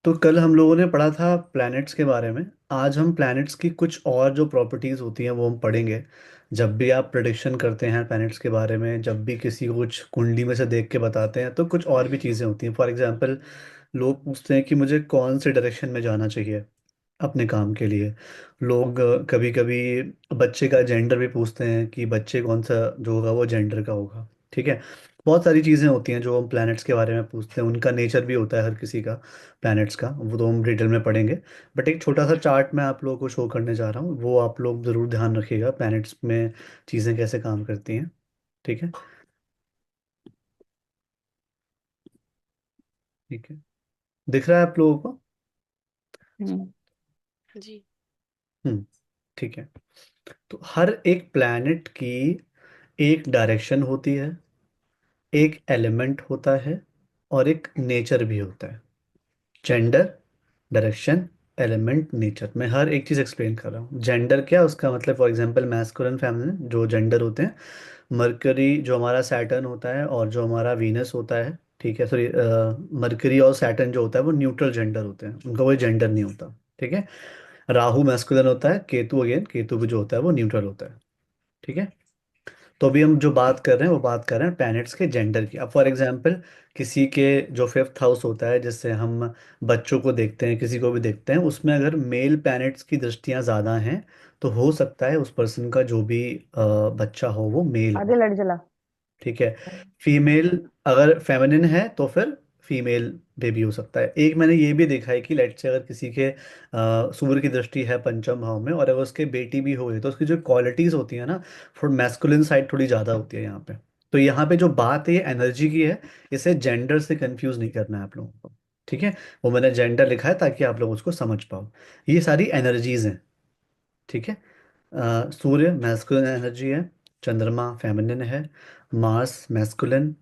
तो कल हम लोगों ने पढ़ा था प्लैनेट्स के बारे में। आज हम प्लैनेट्स की कुछ और जो प्रॉपर्टीज़ होती हैं वो हम पढ़ेंगे। जब भी आप प्रेडिक्शन करते हैं प्लैनेट्स के बारे में, जब भी किसी को कुछ कुंडली में से देख के बताते हैं, तो कुछ और भी चीज़ें होती हैं। फॉर एग्जांपल, लोग पूछते हैं कि मुझे कौन से डायरेक्शन में जाना चाहिए अपने काम के लिए। लोग कभी कभी बच्चे का जेंडर भी पूछते हैं कि बच्चे कौन सा जो होगा वो जेंडर का होगा। ठीक है। बहुत सारी चीज़ें होती हैं जो हम प्लैनेट्स के बारे में पूछते हैं, उनका नेचर भी होता है हर किसी का। प्लैनेट्स का वो तो हम डिटेल में पढ़ेंगे। बट एक छोटा सा चार्ट मैं आप लोगों को शो करने जा रहा हूँ, वो आप लोग ज़रूर ध्यान रखिएगा प्लैनेट्स में चीज़ें कैसे काम करती हैं। ठीक है। ठीक है। दिख रहा है आप लोगों को? हम्म। जी। हम्म। ठीक है। तो हर एक प्लैनेट की एक डायरेक्शन होती है, एक एलिमेंट होता है, और एक नेचर भी होता है। Gender, direction, element, nature. मैं हर एक चीज़ एक्सप्लेन कर रहा हूँ। जेंडर क्या, उसका मतलब फॉर एग्जांपल मैस्कुलिन फेमिनिन जो जेंडर होते हैं। मरकरी जो हमारा सैटर्न होता है और जो हमारा वीनस होता है, ठीक है, सॉरी, मरकरी और सैटर्न जो होता है वो न्यूट्रल जेंडर होते हैं, उनका कोई जेंडर नहीं होता। ठीक है। राहु मैस्कुलिन होता है, केतु अगेन, केतु भी जो होता है वो न्यूट्रल होता है। ठीक है। तो अभी हम जो बात कर रहे हैं वो बात कर रहे हैं प्लैनेट्स के जेंडर की। अब फॉर एग्जांपल, किसी के जो फिफ्थ हाउस होता है जिससे हम बच्चों को देखते हैं, किसी को भी देखते हैं, उसमें अगर मेल प्लैनेट्स की दृष्टियां ज़्यादा हैं तो हो सकता है उस पर्सन का जो भी बच्चा हो वो मेल हो। आगे लड़ चला। ठीक है। फीमेल, अगर फेमिनिन है तो फिर फीमेल बेबी हो सकता है। एक मैंने ये भी देखा है कि लेट्स से अगर किसी के सूर्य की दृष्टि है पंचम भाव में, और अगर उसके बेटी भी हो गई, तो उसकी जो क्वालिटीज होती है ना, थोड़ी मैस्कुलिन साइड थोड़ी ज़्यादा होती है यहाँ पे। तो यहाँ पे जो बात है ये एनर्जी की है, इसे जेंडर से कंफ्यूज नहीं करना है आप लोगों को। ठीक है। वो मैंने जेंडर लिखा है ताकि आप लोग उसको समझ पाओ। ये सारी एनर्जीज हैं। ठीक है। सूर्य मैस्कुलिन एनर्जी है, चंद्रमा फेमिनिन है, मार्स मैस्कुलिन,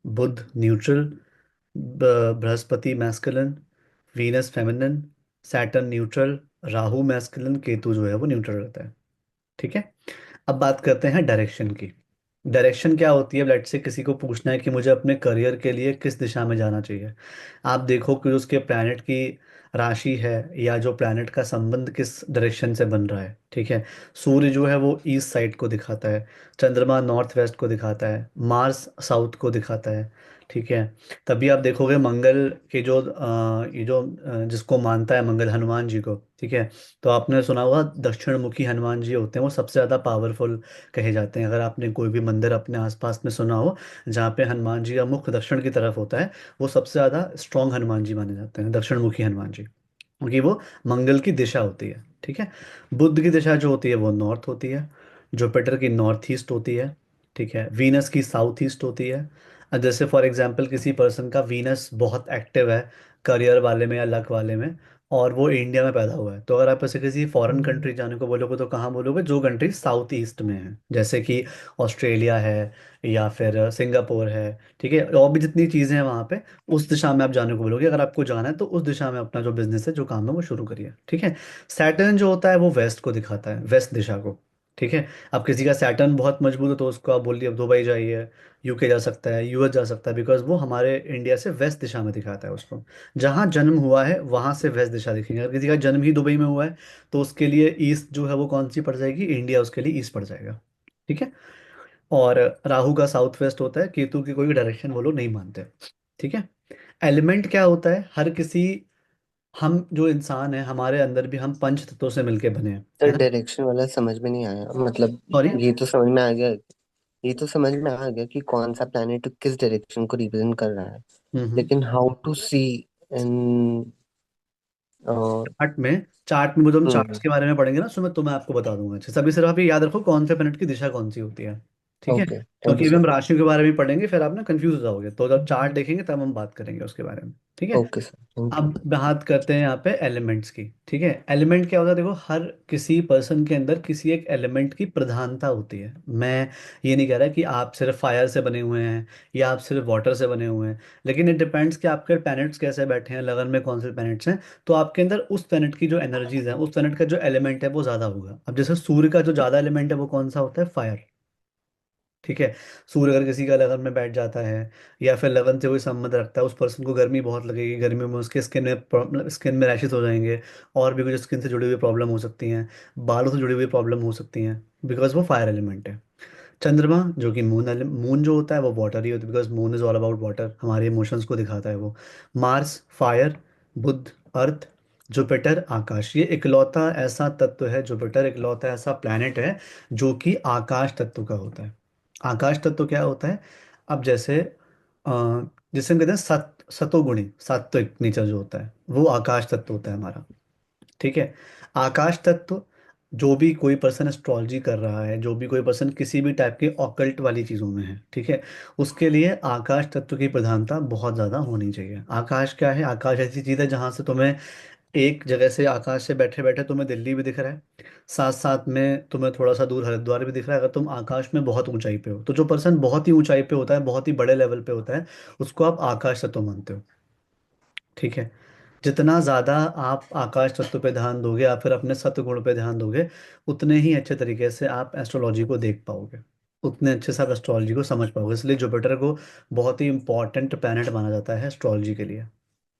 बुध न्यूट्रल, बृहस्पति masculine, Venus feminine, Saturn neutral, Rahu masculine, Ketu जो है वो न्यूट्रल रहता है। ठीक है। अब बात करते हैं डायरेक्शन की। डायरेक्शन क्या होती है? लेट्स से किसी को पूछना है कि मुझे अपने करियर के लिए किस दिशा में जाना चाहिए। आप देखो कि उसके प्लैनेट की राशि है या जो प्लैनेट का संबंध किस डायरेक्शन से बन रहा है। ठीक है। सूर्य जो है वो ईस्ट साइड को दिखाता है, चंद्रमा नॉर्थ वेस्ट को दिखाता है, मार्स साउथ को दिखाता है। ठीक है। तभी आप देखोगे मंगल के जो ये जो जिसको मानता है मंगल, हनुमान जी को। ठीक है। तो आपने सुना होगा दक्षिण मुखी हनुमान जी होते हैं, वो सबसे ज़्यादा पावरफुल कहे जाते हैं। अगर आपने कोई भी मंदिर अपने आसपास में सुना हो जहाँ पे हनुमान जी का मुख दक्षिण की तरफ होता है, वो सबसे ज़्यादा स्ट्रॉन्ग हनुमान जी माने जाते हैं, दक्षिण मुखी हनुमान जी, क्योंकि वो मंगल की दिशा होती है। ठीक है। बुध की दिशा जो होती है वो नॉर्थ होती है, जुपिटर की नॉर्थ ईस्ट होती है। ठीक है। वीनस की साउथ ईस्ट होती है। जैसे फॉर एग्जांपल किसी पर्सन का वीनस बहुत एक्टिव है करियर वाले में या लक वाले में, और वो इंडिया में पैदा हुआ है, तो अगर आप ऐसे किसी फॉरेन कंट्री जाने को बोलोगे तो कहाँ बोलोगे? जो कंट्री साउथ ईस्ट में है, जैसे कि ऑस्ट्रेलिया है या फिर सिंगापुर है। ठीक है। और भी जितनी चीज़ें हैं वहाँ पे, उस दिशा में आप जाने को बोलोगे। अगर आपको जाना है तो उस दिशा में अपना जो बिजनेस है, जो काम है, वो शुरू करिए। ठीक है। सैटर्न जो होता है वो वेस्ट को दिखाता है, वेस्ट दिशा को। ठीक है। अब किसी का सैटर्न बहुत मजबूत है तो उसको आप बोलिए अब दुबई जाइए, यूके जा सकता है, यूएस जा सकता है, बिकॉज वो हमारे इंडिया से वेस्ट दिशा में दिखाता है उसको। जहाँ जन्म हुआ है वहाँ से वेस्ट दिशा दिखेंगे। अगर किसी का जन्म ही दुबई में हुआ है तो उसके लिए ईस्ट जो है वो कौन सी पड़ जाएगी? इंडिया उसके लिए ईस्ट पड़ जाएगा। ठीक है। और राहु का साउथ वेस्ट होता है, केतु की कोई डायरेक्शन वो लोग नहीं मानते। ठीक है। एलिमेंट क्या होता है? हर किसी, हम जो इंसान है हमारे अंदर भी हम पंच तत्वों से मिलके बने हैं, सर है ना? डायरेक्शन वाला समझ में नहीं आया, मतलब सॉरी। ये तो समझ में आ गया। ये तो समझ में आ गया कि कौन सा प्लैनेट किस डायरेक्शन को रिप्रेजेंट कर रहा है। हम्म। लेकिन how to see in. Chart में जो हम चार्ट्स के बारे में पढ़ेंगे ना, उसमें तो मैं आपको बता दूंगा अच्छे से। अभी सिर्फ आप ये याद रखो कौन से प्लैनेट की दिशा कौन सी होती है। ठीक है। ओके, थैंक क्योंकि यू अभी सर। हम राशियों के बारे में पढ़ेंगे, फिर आप ना कंफ्यूज हो जाओगे, तो जब चार्ट देखेंगे तब हम बात करेंगे उसके बारे में। ठीक है। Okay sir, thank you. अब बात करते हैं यहाँ पे एलिमेंट्स की। ठीक है। एलिमेंट क्या होता है? देखो, हर किसी पर्सन के अंदर किसी एक एलिमेंट की प्रधानता होती है। मैं ये नहीं कह रहा कि आप सिर्फ फायर से बने हुए हैं या आप सिर्फ वाटर से बने हुए हैं, लेकिन इट डिपेंड्स कि आपके प्लैनेट्स कैसे बैठे हैं, लगन में कौन से प्लैनेट्स हैं। तो आपके अंदर उस प्लैनेट की जो एनर्जीज है, उस प्लैनेट का जो एलिमेंट है वो ज़्यादा होगा। अब जैसे सूर्य का जो ज़्यादा एलिमेंट है वो कौन सा होता है? फायर। ठीक है। सूर्य अगर किसी का लगन में बैठ जाता है या फिर लगन से कोई संबंध रखता है, उस पर्सन को गर्मी बहुत लगेगी, गर्मी में उसके स्किन में रैशेस हो जाएंगे, और भी कुछ स्किन से जुड़ी हुई प्रॉब्लम हो सकती हैं, बालों से जुड़ी हुई प्रॉब्लम हो सकती हैं, बिकॉज वो फायर एलिमेंट है। चंद्रमा जो कि मून जो होता है वो वाटर ही होता है, because moon is all about water, हमारे इमोशंस को दिखाता है वो। मार्स फायर, बुध अर्थ, जुपिटर आकाश। ये इकलौता ऐसा तत्व है, जुपिटर इकलौता ऐसा प्लैनेट है जो कि आकाश तत्व का होता है। आकाश तत्व क्या होता है? अब जैसे जिसे हम कहते हैं सतोगुणी, सात्विक नेचर जो होता है वो आकाश तत्व होता है हमारा। ठीक है। आकाश तत्व, जो भी कोई पर्सन एस्ट्रोलॉजी कर रहा है, जो भी कोई पर्सन किसी भी टाइप के ऑकल्ट वाली चीज़ों में है, ठीक है, उसके लिए आकाश तत्व की प्रधानता बहुत ज़्यादा होनी चाहिए। आकाश क्या है? आकाश ऐसी चीज़ है जहाँ से तुम्हें एक जगह से, आकाश से बैठे बैठे तुम्हें दिल्ली भी दिख रहा है, साथ साथ में तुम्हें थोड़ा सा दूर हरिद्वार भी दिख रहा है, अगर तुम आकाश में बहुत ऊंचाई पे हो। तो जो पर्सन बहुत ही ऊंचाई पे होता है, बहुत ही बड़े लेवल पे होता है, उसको आप आकाश तत्व मानते हो। ठीक है। जितना ज़्यादा आप आकाश तत्व पे ध्यान दोगे या फिर अपने सत्गुण पे ध्यान दोगे, उतने ही अच्छे तरीके से आप एस्ट्रोलॉजी को देख पाओगे, उतने अच्छे से आप एस्ट्रोलॉजी को समझ पाओगे। इसलिए जुपिटर को बहुत ही इंपॉर्टेंट प्लैनेट माना जाता है एस्ट्रोलॉजी के लिए।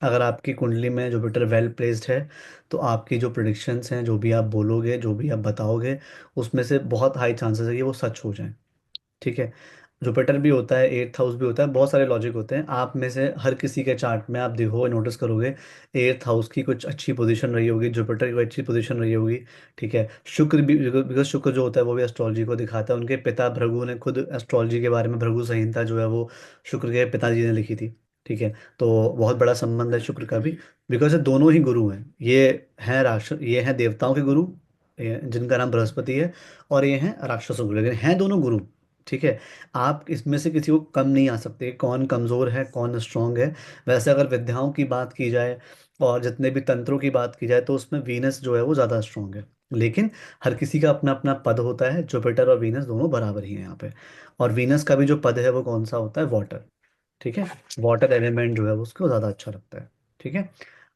अगर आपकी कुंडली में जुपिटर वेल प्लेस्ड है, तो आपकी जो प्रिडिक्शंस हैं, जो भी आप बोलोगे, जो भी आप बताओगे, उसमें से बहुत हाई चांसेस है कि वो सच हो जाए। ठीक है। जुपिटर भी होता है, एट्थ हाउस भी होता है, बहुत सारे लॉजिक होते हैं। आप में से हर किसी के चार्ट में आप देखो, नोटिस करोगे, एट्थ हाउस की कुछ अच्छी पोजीशन रही होगी, जुपिटर की कोई अच्छी पोजीशन रही होगी। ठीक है। शुक्र भी, बिकॉज शुक्र जो होता है वो भी एस्ट्रोलॉजी को दिखाता है। उनके पिता भृगु ने खुद एस्ट्रोलॉजी के बारे में, भृगु संहिता जो है वो शुक्र के पिताजी ने लिखी थी। ठीक है। तो बहुत बड़ा संबंध है शुक्र का भी, बिकॉज ये दोनों ही गुरु हैं। ये हैं देवताओं के गुरु, जिनका नाम बृहस्पति है, और ये हैं राक्षसों के, लेकिन हैं दोनों गुरु। ठीक है। आप इसमें से किसी को कम नहीं आ सकते, कौन कमज़ोर है कौन स्ट्रांग है। वैसे अगर विद्याओं की बात की जाए और जितने भी तंत्रों की बात की जाए, तो उसमें वीनस जो है वो ज़्यादा स्ट्रांग है। लेकिन हर किसी का अपना अपना पद होता है, जुपिटर और वीनस दोनों बराबर ही हैं यहाँ पे। और वीनस का भी जो पद है वो कौन सा होता है? वाटर। ठीक है। वाटर एलिमेंट जो है वो उसको ज़्यादा अच्छा लगता है। ठीक है।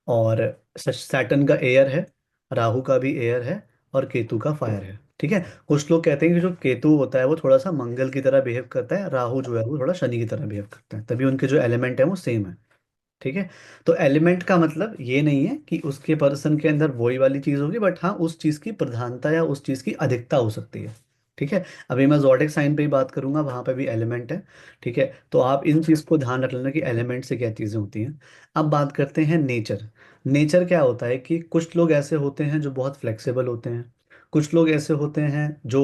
और सैटर्न का एयर है, राहु का भी एयर है, और केतु का फायर है। ठीक है। कुछ लोग कहते हैं कि जो केतु होता है वो थोड़ा सा मंगल की तरह बिहेव करता है, राहु जो है वो थोड़ा शनि की तरह बिहेव करता है, तभी उनके जो एलिमेंट है वो सेम है। ठीक है। तो एलिमेंट का मतलब ये नहीं है कि उसके पर्सन के अंदर वही वाली चीज होगी, बट हाँ, उस चीज की प्रधानता या उस चीज की अधिकता हो सकती है। ठीक है। अभी मैं जोडिक साइन पे ही बात करूंगा, वहां पे भी एलिमेंट है। ठीक है। तो आप इन चीज को ध्यान रख लेना कि एलिमेंट से क्या चीजें होती हैं। अब बात करते हैं नेचर। नेचर क्या होता है कि कुछ लोग ऐसे होते हैं जो बहुत फ्लेक्सिबल होते हैं, कुछ लोग ऐसे होते हैं जो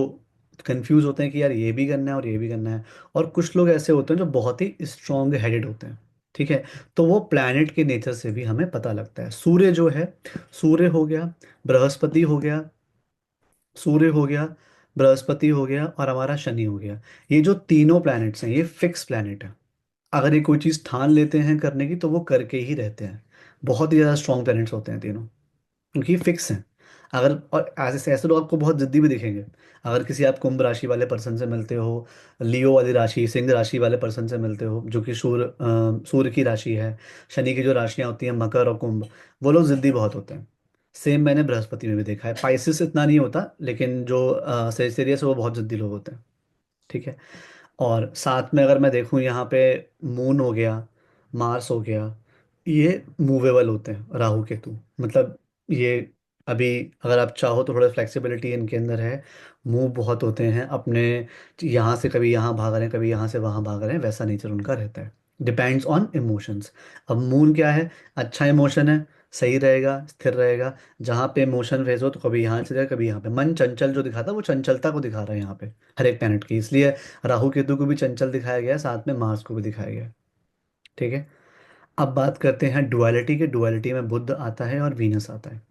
कंफ्यूज होते हैं कि यार ये भी करना है और ये भी करना है, और कुछ लोग ऐसे होते हैं जो बहुत ही स्ट्रांग हेडेड होते हैं। ठीक है। तो वो प्लैनेट के नेचर से भी हमें पता लगता है। सूर्य जो है, सूर्य हो गया, बृहस्पति हो गया, सूर्य हो गया, बृहस्पति हो गया, और हमारा शनि हो गया। ये जो तीनों प्लैनेट्स हैं ये फिक्स प्लैनेट है। अगर ये कोई चीज़ ठान लेते हैं करने की तो वो करके ही रहते हैं। बहुत ही ज़्यादा स्ट्रॉन्ग प्लैनेट्स होते हैं तीनों, क्योंकि फिक्स हैं। अगर, और ऐसे ऐसे लोग आपको बहुत जिद्दी भी दिखेंगे। अगर किसी आप कुंभ राशि वाले पर्सन से मिलते हो, लियो वाली राशि, सिंह राशि वाले पर्सन से मिलते हो, जो कि सूर्य की राशि है, शनि की जो राशियां होती हैं मकर और कुंभ, वो लोग जिद्दी बहुत होते हैं। सेम मैंने बृहस्पति में भी देखा है। पाइसिस इतना नहीं होता, लेकिन जो सेजिटेरियस है वो बहुत जिद्दी लोग होते हैं। ठीक है। और साथ में अगर मैं देखूं यहाँ पे, मून हो गया, मार्स हो गया, ये मूवेबल होते हैं, राहु केतु, मतलब ये अभी, अगर आप चाहो तो थोड़ा फ्लेक्सिबिलिटी इनके अंदर है। मूव बहुत होते हैं अपने, यहाँ से कभी यहाँ भाग रहे हैं, कभी यहाँ से वहाँ भाग रहे हैं, वैसा नेचर उनका रहता है। Depends on emotions. अब मून क्या है? अच्छा इमोशन है, सही रहेगा, स्थिर रहेगा। जहाँ पे इमोशन फेस हो तो कभी यहाँ चले जाए, कभी यहाँ पे। मन चंचल जो दिखाता है वो चंचलता को दिखा रहा है यहाँ पे, हर एक प्लैनेट की। इसलिए राहु केतु को भी चंचल दिखाया गया है, साथ में मार्स को भी दिखाया गया है। ठीक है। अब बात करते हैं डुअलिटी के। डुअलिटी में बुध आता है और वीनस आता है।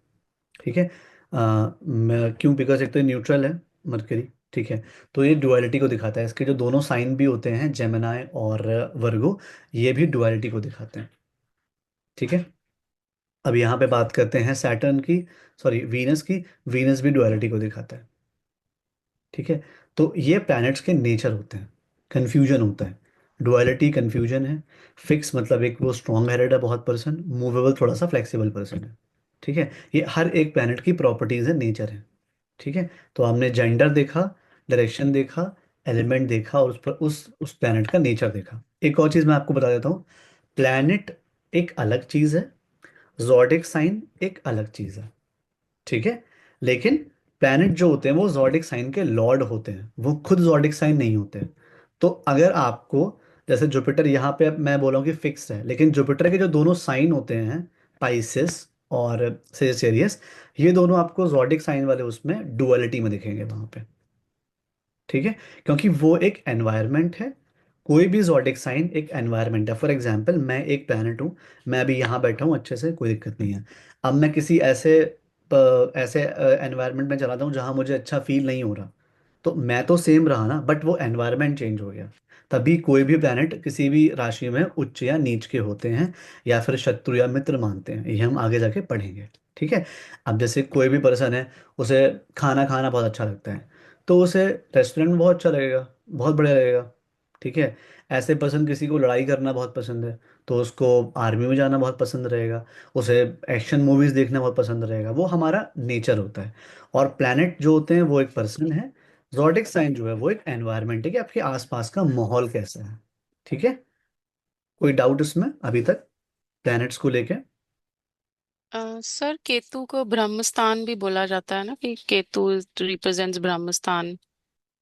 ठीक है। क्यों? बिकॉज एक तो न्यूट्रल है, मरकरी। ठीक है। तो ये डुअलिटी को दिखाता है। इसके जो दोनों साइन भी होते हैं, जेमिनाई और वर्गो, ये भी डुअलिटी को दिखाते हैं। ठीक है। अब यहाँ पे बात करते हैं सैटर्न की, सॉरी वीनस की। वीनस भी डुअलिटी को दिखाता है। ठीक है। तो ये प्लैनेट्स के नेचर होते हैं। कन्फ्यूजन होता है, डुअलिटी कन्फ्यूजन है। फिक्स मतलब एक वो स्ट्रॉन्ग हेडेड है बहुत पर्सन, मूवेबल थोड़ा सा फ्लेक्सिबल पर्सन है। ठीक है। ये हर एक प्लैनेट की प्रॉपर्टीज है, नेचर है। ठीक है। तो हमने जेंडर देखा, डायरेक्शन देखा, एलिमेंट देखा और उस पर उस प्लैनेट का नेचर देखा। एक और चीज़ मैं आपको बता देता हूँ, प्लैनेट एक अलग चीज़ है, जॉडिक साइन एक अलग चीज़ है, ठीक है। लेकिन प्लैनेट जो होते हैं वो जॉडिक साइन के लॉर्ड होते हैं, वो खुद जॉडिक साइन नहीं होते हैं। तो अगर आपको, जैसे जुपिटर यहाँ पे मैं बोला हूँ कि फिक्स है, लेकिन जुपिटर के जो दोनों साइन होते हैं, पाइसेस और सेजिटेरियस, ये दोनों आपको जॉडिक साइन वाले उसमें डुअलिटी में दिखेंगे वहां पे, ठीक है। क्योंकि वो एक एनवायरनमेंट है, कोई भी जॉडिक साइन एक एनवायरनमेंट है। फॉर एग्जांपल मैं एक प्लैनेट हूँ, मैं अभी यहाँ बैठा हूँ अच्छे से, कोई दिक्कत नहीं है। अब मैं किसी ऐसे एनवायरनमेंट में चला जाऊँ जहाँ मुझे अच्छा फील नहीं हो रहा, तो मैं तो सेम रहा ना, बट वो एनवायरनमेंट चेंज हो गया। तभी कोई भी प्लैनेट किसी भी राशि में उच्च या नीच के होते हैं, या फिर शत्रु या मित्र मानते हैं, ये हम आगे जाके पढ़ेंगे, ठीक है। अब जैसे कोई भी पर्सन है, उसे खाना खाना बहुत अच्छा लगता है, तो उसे रेस्टोरेंट में बहुत अच्छा लगेगा, बहुत बढ़िया लगेगा, ठीक है। ऐसे पर्सन, किसी को लड़ाई करना बहुत पसंद है, तो उसको आर्मी में जाना बहुत पसंद रहेगा, उसे एक्शन मूवीज देखना बहुत पसंद रहेगा, वो हमारा नेचर होता है। और प्लैनेट जो होते हैं वो एक पर्सन है, जॉडिक साइन जो है वो एक एनवायरनमेंट है, कि आपके आसपास का माहौल कैसा है, ठीक है। कोई डाउट इसमें अभी तक प्लैनेट्स को लेके? सर केतु को ब्रह्म स्थान भी बोला जाता है ना, कि केतु रिप्रेजेंट्स ब्रह्म स्थान।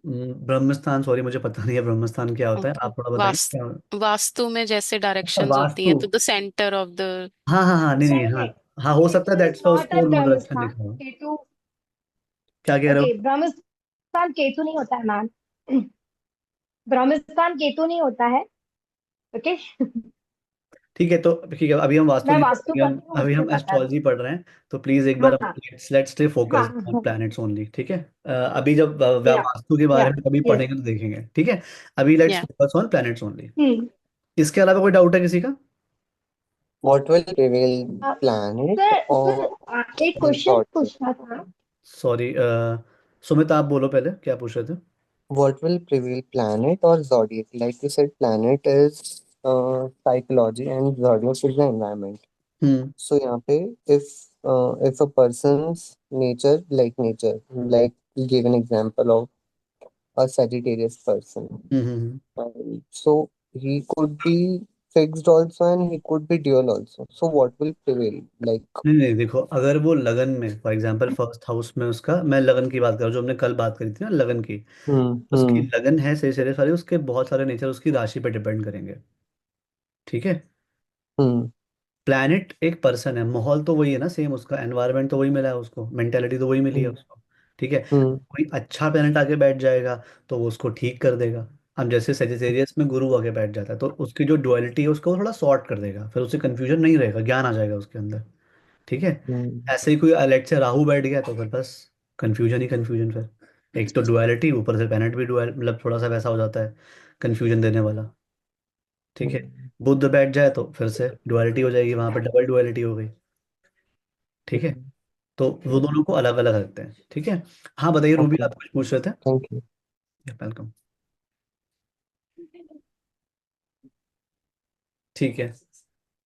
ब्रह्मस्थान, सॉरी मुझे पता नहीं है ब्रह्मस्थान क्या होता है, ओके। आप थोड़ा बताएंगे वास क्या? वास्तु में जैसे अच्छा, डायरेक्शंस होती वास्तु। हैं, तो द सेंटर ऑफ द। हाँ हाँ हाँ, नहीं नहीं, नहीं हाँ। नहीं, हाँ, हो सकता है केतु इज दैट्स का उस नॉट पे अ रूल डायरेक्शन ब्रह्मस्थान। लिखा हो। केतु, क्या कह रहे ओके, हो? ब्रह्मस्थान केतु नहीं होता है मैम। ब्रह्मस्थान केतु नहीं होता है। ओके। ठीक है, तो ठीक है, अभी हम वास्तु मैं नहीं वास्तु पढ़ेंगे, हम पढ़ती हूँ, अभी मुझे हम पता है। एस्ट्रोलॉजी पढ़ रहे हैं, तो प्लीज एक बार हाँ लेट्स स्टे फोकस ऑन हाँ। प्लैनेट्स ओनली, ठीक है। अभी जब या वास्तु के बारे या में कभी यस। पढ़ेंगे तो देखेंगे, ठीक है। अभी लेट्स या फोकस ऑन प्लैनेट्स ओनली। हम्म। इसके अलावा कोई डाउट है किसी का? What will prevail, planet sir sir, or एक क्वेश्चन zodiac? पूछना था। सॉरी, सुमित आप बोलो पहले, क्या पूछ रहे थे? What will prevail, planet or zodiac? Like you said, planet is psychology and zodiac is the environment. Hmm So यहाँ पे if a person's nature, like give an example of a Sagittarius person. Hmm hmm, hmm. So he could be fixed also and he could be dual also. So what will prevail? Like, नहीं नहीं, देखो, अगर वो लगन में, for example first house में उसका, मैं लगन की बात कर रहा हूँ, जो हमने कल बात करी थी ना लगन की, उसकी hmm, लगन है सही सही सारी, उसके बहुत सारे नेचर उसकी राशि पे डिपेंड करेंगे, ठीक है। hmm, प्लैनेट एक पर्सन है, माहौल तो वही है ना, सेम उसका एनवायरनमेंट तो वही मिला है उसको, मेंटेलिटी तो वही मिली है hmm, उसको, ठीक है। hmm, कोई अच्छा प्लैनेट आके बैठ जाएगा तो वो उसको ठीक कर देगा। अब जैसे सेजिटेरियस में गुरु आके बैठ जाता है, तो उसकी जो डुअलिटी है उसको वो थोड़ा सॉर्ट कर देगा, फिर उसे कंफ्यूजन नहीं रहेगा, ज्ञान आ जाएगा उसके अंदर, ठीक है। hmm, ऐसे ही कोई लेट से राहु बैठ गया तो फिर बस कंफ्यूजन ही कंफ्यूजन फिर, एक तो डुअलिटी, ऊपर से प्लैनेट भी डुअल, मतलब थोड़ा सा वैसा हो जाता है, कंफ्यूजन देने वाला, ठीक है। hmm. बुध बैठ जाए तो फिर से डुअलिटी हो जाएगी, वहां पर डबल डुअलिटी हो गई, ठीक है। Hmm. तो वो Yeah. दोनों को अलग अलग रखते हैं, ठीक है। हाँ बताइए रूबी, Okay. आप कुछ पूछ रहे थे? Thank you. वेलकम। ठीक है,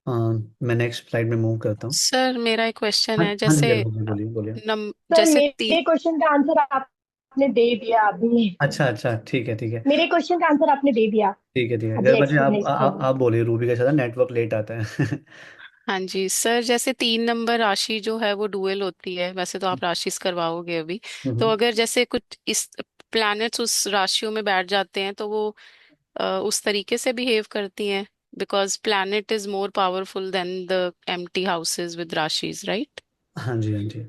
मैं नेक्स्ट स्लाइड में मूव करता हूँ। सर मेरा एक क्वेश्चन हाँ है, हाँ जी, जैसे बोलिए बोलिए बोलिए। सर जैसे मेरे क्वेश्चन का आंसर आपने दे दिया अभी। अच्छा अच्छा, ठीक है ठीक है। मेरे क्वेश्चन का आंसर आपने दे दिया ठीक है ठीक है, अभी अगर मुझे एक्सप्लेनेशन में। आप बोलिए, रूबी के साथ नेटवर्क लेट आता है। हाँ जी सर, जैसे 3 नंबर राशि जो है वो डुअल होती है, वैसे तो आप राशि करवाओगे अभी। तो हम्म, अगर जैसे कुछ इस प्लैनेट्स उस राशियों में बैठ जाते हैं, तो वो उस तरीके से बिहेव करती हैं, because planet is more powerful than the empty houses with राशिज, right? हाँ जी हाँ जी।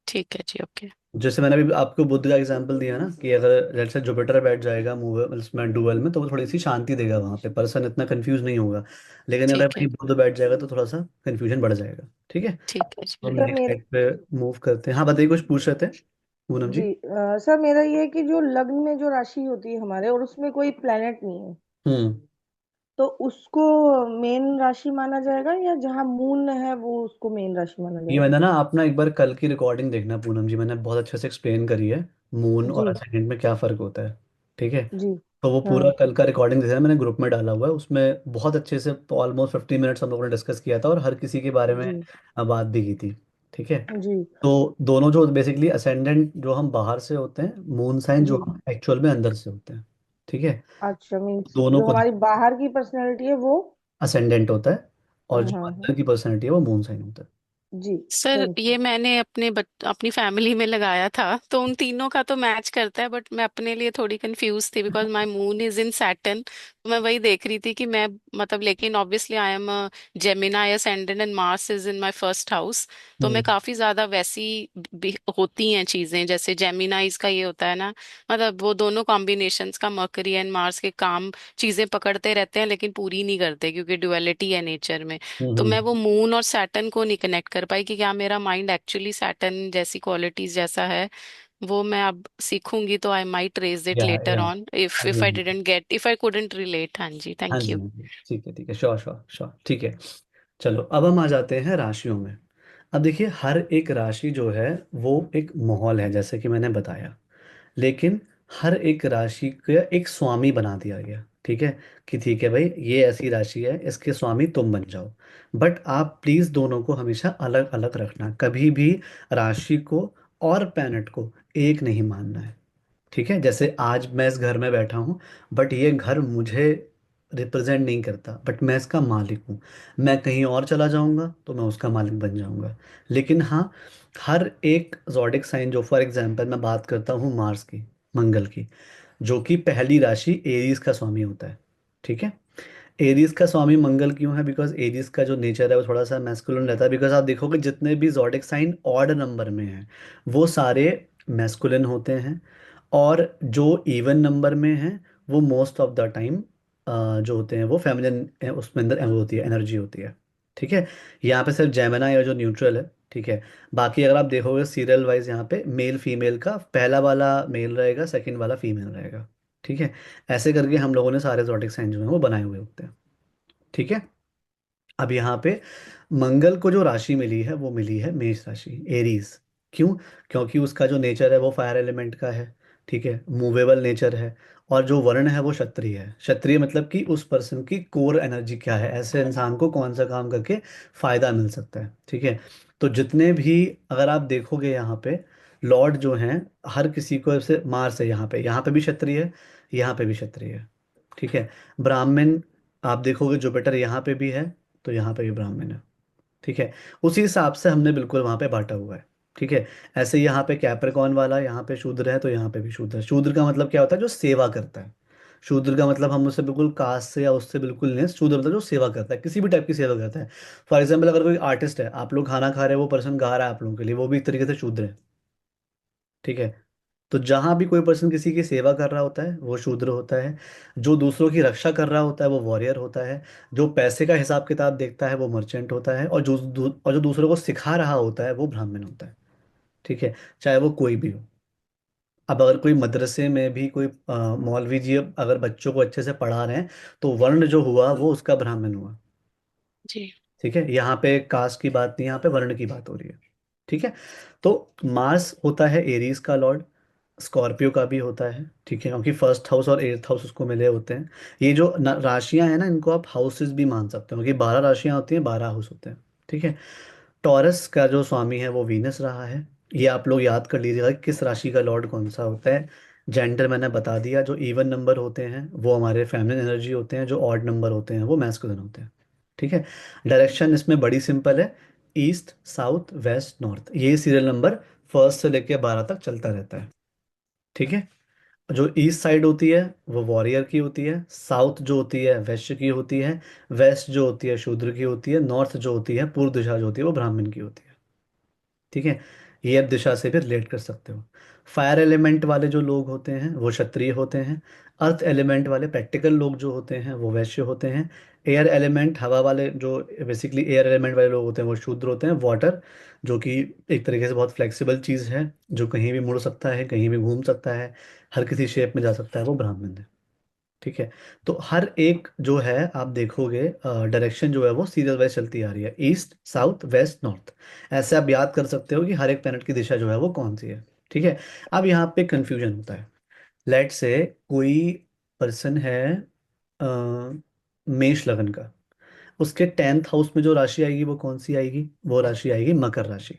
ठीक है जी, ओके। जैसे मैंने अभी आपको बुद्ध का एग्जांपल दिया ना, कि अगर जैसे जुपिटर बैठ जाएगा मूव इसमें डुअल में, तो वो थोड़ी सी शांति देगा, वहां पे पर्सन इतना कंफ्यूज नहीं होगा। लेकिन अगर ठीक वही है। बुद्ध बैठ जाएगा तो थोड़ा सा कंफ्यूजन बढ़ जाएगा, ठीक है। ठीक है तो जी। हम सर नेक्स्ट मेरा स्लाइड पे मूव करते हैं। हाँ बताइए, कुछ पूछ रहे थे पूनम जी? जी सर, मेरा ये है कि जो लग्न में जो राशि होती है हमारे, और उसमें कोई प्लेनेट नहीं है, हम्म। तो उसको मेन राशि माना जाएगा, या जहाँ मून है वो उसको मेन राशि माना ये जाएगा? मैंने ना अपना एक बार कल की रिकॉर्डिंग देखना पूनम जी, मैंने बहुत अच्छे से एक्सप्लेन करी है मून और जी असेंडेंट में क्या फ़र्क होता है, ठीक है। जी। तो वो पूरा हाँ कल का रिकॉर्डिंग जैसे मैंने ग्रुप में डाला हुआ है, उसमें बहुत अच्छे से ऑलमोस्ट 50 मिनट्स हम लोगों ने डिस्कस किया था, और हर किसी के बारे में जी बात भी की थी, ठीक है। जी तो दोनों जो बेसिकली असेंडेंट जो हम बाहर से होते हैं, मून साइन जो जी हम एक्चुअल में अंदर से होते हैं, ठीक है, अच्छा, मीन्स दोनों जो को हमारी बाहर की पर्सनैलिटी है वो। असेंडेंट होता है, और जो हम्म। अंदर की पर्सनैलिटी है वो मून साइन होता है। जी। सर ये कंटिन्यू। मैंने अपनी फैमिली में लगाया था, तो उन तीनों का तो मैच करता है, बट मैं अपने लिए थोड़ी कंफ्यूज थी because my moon is in Saturn. तो मैं वही देख रही थी कि मैं मतलब, लेकिन obviously I am Gemini ascendant and Mars is in my first house. तो मैं हम्म काफी ज्यादा वैसी होती हैं चीजें, जैसे जेमिनाइज का ये होता है ना, मतलब वो दोनों कॉम्बिनेशंस का मरकरी एंड मार्स के काम चीजें पकड़ते रहते हैं लेकिन पूरी नहीं करते, क्योंकि डुअलिटी है नेचर में। तो मैं वो हम्म। मून और सैटर्न को नहीं कनेक्ट कर पाई कि क्या मेरा माइंड एक्चुअली सैटर्न जैसी क्वालिटीज जैसा है। वो मैं अब सीखूंगी, तो I might raise it later या ऑन इफ हाँ इफ जी, आई हाँ जी, didn't get, if I couldn't relate. हाँ जी, हाँ थैंक जी, यू। हाँ जी, ठीक है, ठीक है, श्योर श्योर श्योर, ठीक है। चलो अब हम आ जाते हैं राशियों में। अब देखिए, हर एक राशि जो है वो एक माहौल है, जैसे कि मैंने बताया। लेकिन हर एक राशि का एक स्वामी बना दिया गया, ठीक है, कि ठीक है भाई, ये ऐसी राशि है, इसके स्वामी तुम बन जाओ। बट आप प्लीज दोनों को हमेशा अलग अलग रखना, कभी भी राशि को और प्लैनेट को एक नहीं मानना है। ठीक है, जैसे आज मैं इस घर में बैठा हूँ, बट ये घर मुझे रिप्रेजेंट नहीं करता, बट मैं इसका मालिक हूँ। मैं कहीं और चला जाऊँगा तो मैं उसका मालिक बन जाऊँगा। लेकिन हाँ, हर एक जॉडिक साइन, जो फॉर एग्जांपल मैं बात करता हूँ मार्स की, मंगल की, जो कि पहली राशि एरीज का स्वामी होता है। ठीक है, एरीज का स्वामी मंगल क्यों है? बिकॉज एरीज का जो नेचर है वो थोड़ा सा मैस्कुलिन रहता है। बिकॉज आप देखोगे जितने भी जॉडिक साइन ऑड नंबर में हैं वो सारे मैस्कुलिन होते हैं, और जो इवन नंबर में हैं वो मोस्ट ऑफ द टाइम जो होते हैं वो फेमिनिन, उसमें अंदर वो होती है, एनर्जी होती है। ठीक है, यहाँ पे सिर्फ जेमिना या जो न्यूट्रल है। ठीक है, बाकी अगर आप देखोगे सीरियल वाइज, यहाँ पे मेल फीमेल का पहला वाला मेल रहेगा, सेकंड वाला फीमेल रहेगा। ठीक है, ऐसे करके हम लोगों ने सारे जॉडिक साइन जो हैं वो बनाए हुए होते हैं। ठीक है, अब यहाँ पे मंगल को जो राशि मिली है वो मिली है मेष राशि, एरीज। क्यों? क्योंकि उसका जो नेचर है वो फायर एलिमेंट का है। ठीक है, मूवेबल नेचर है। और जो वर्ण है वो क्षत्रिय है। क्षत्रिय मतलब कि उस पर्सन की कोर एनर्जी क्या है, ऐसे इंसान को कौन सा काम करके फायदा मिल सकता है। ठीक है, तो जितने भी, अगर आप देखोगे यहाँ पे लॉर्ड जो हैं, हर किसी को ऐसे मार्स है, यहाँ पे भी क्षत्रिय है, यहाँ पे भी क्षत्रिय है। ठीक है, ब्राह्मण, आप देखोगे जुपिटर यहाँ पे भी है, तो यहाँ पे भी ब्राह्मण है। ठीक है, उसी हिसाब से हमने बिल्कुल वहाँ पे बांटा हुआ है। ठीक है, ऐसे यहाँ पे कैप्रिकॉर्न वाला यहाँ पे शूद्र है, तो यहाँ पे भी शूद्र है। शूद्र का मतलब क्या होता है? जो सेवा करता है। शूद्र का मतलब हम उससे बिल्कुल कास्ट से या उससे बिल्कुल नहीं, शूद्र मतलब जो सेवा करता है, किसी भी टाइप की सेवा करता है। फॉर एग्जाम्पल, अगर कोई आर्टिस्ट है, आप लोग खाना खा रहे हैं, वो पर्सन गा रहा है आप लोगों के लिए, वो भी एक तरीके से शूद्र है। ठीक है, तो जहां भी कोई पर्सन किसी की सेवा कर रहा होता है वो शूद्र होता है। जो दूसरों की रक्षा कर रहा होता है वो वॉरियर होता है। जो पैसे का हिसाब किताब देखता है वो मर्चेंट होता है, और जो दूसरों को सिखा रहा होता है वो ब्राह्मण होता है। ठीक है, चाहे वो कोई भी हो। अब अगर कोई मदरसे में भी कोई मौलवी जी अगर बच्चों को अच्छे से पढ़ा रहे हैं, तो वर्ण जो हुआ वो उसका ब्राह्मण हुआ। जी। ठीक है, यहाँ पे कास्ट की बात नहीं, यहाँ पे वर्ण की बात हो रही है। ठीक है, तो मार्स होता है एरीज का लॉर्ड, स्कॉर्पियो का भी होता है। ठीक है, क्योंकि फर्स्ट हाउस और एट्थ हाउस उसको मिले होते हैं। ये जो राशियां हैं ना, इनको आप हाउसेस भी मान सकते हो, क्योंकि 12 राशियां होती हैं, 12 हाउस होते हैं। ठीक है, टॉरस का जो स्वामी है वो वीनस रहा है। ये आप लोग याद कर लीजिएगा कि किस राशि का लॉर्ड कौन सा होता है। जेंडर मैंने बता दिया, जो इवन नंबर होते हैं वो हमारे फेमिनिन एनर्जी होते हैं, जो ऑड नंबर होते हैं वो मैस्कुलिन होते हैं। ठीक है, डायरेक्शन इसमें बड़ी सिंपल है, ईस्ट साउथ वेस्ट नॉर्थ, ये सीरियल नंबर फर्स्ट से लेके 12 तक चलता रहता है। ठीक है, जो ईस्ट साइड होती है वो वॉरियर की होती है, साउथ जो होती है वैश्य की होती है, वेस्ट जो होती है शूद्र की होती है, नॉर्थ जो होती है पूर्व दिशा जो होती है वो ब्राह्मण की होती है। ठीक है, ये अब दिशा से भी रिलेट कर सकते हो। फायर एलिमेंट वाले जो लोग होते हैं वो क्षत्रिय होते हैं। अर्थ एलिमेंट वाले प्रैक्टिकल लोग जो होते हैं वो वैश्य होते हैं। एयर एलिमेंट, हवा वाले जो बेसिकली एयर एलिमेंट वाले लोग होते हैं वो शूद्र होते हैं। वाटर, जो कि एक तरीके से बहुत फ्लेक्सिबल चीज़ है, जो कहीं भी मुड़ सकता है, कहीं भी घूम सकता है, हर किसी शेप में जा सकता है, वो ब्राह्मण है। ठीक है, तो हर एक जो है आप देखोगे डायरेक्शन जो है वो सीरियल वाइज चलती आ रही है, ईस्ट साउथ वेस्ट नॉर्थ। ऐसे आप याद कर सकते हो कि हर एक प्लैनेट की दिशा जो है वो कौन सी है। ठीक है, अब यहाँ पे कंफ्यूजन होता है। लेट से कोई पर्सन है मेष लगन का, उसके 10th हाउस में जो राशि आएगी वो कौन सी आएगी? वो राशि आएगी मकर राशि।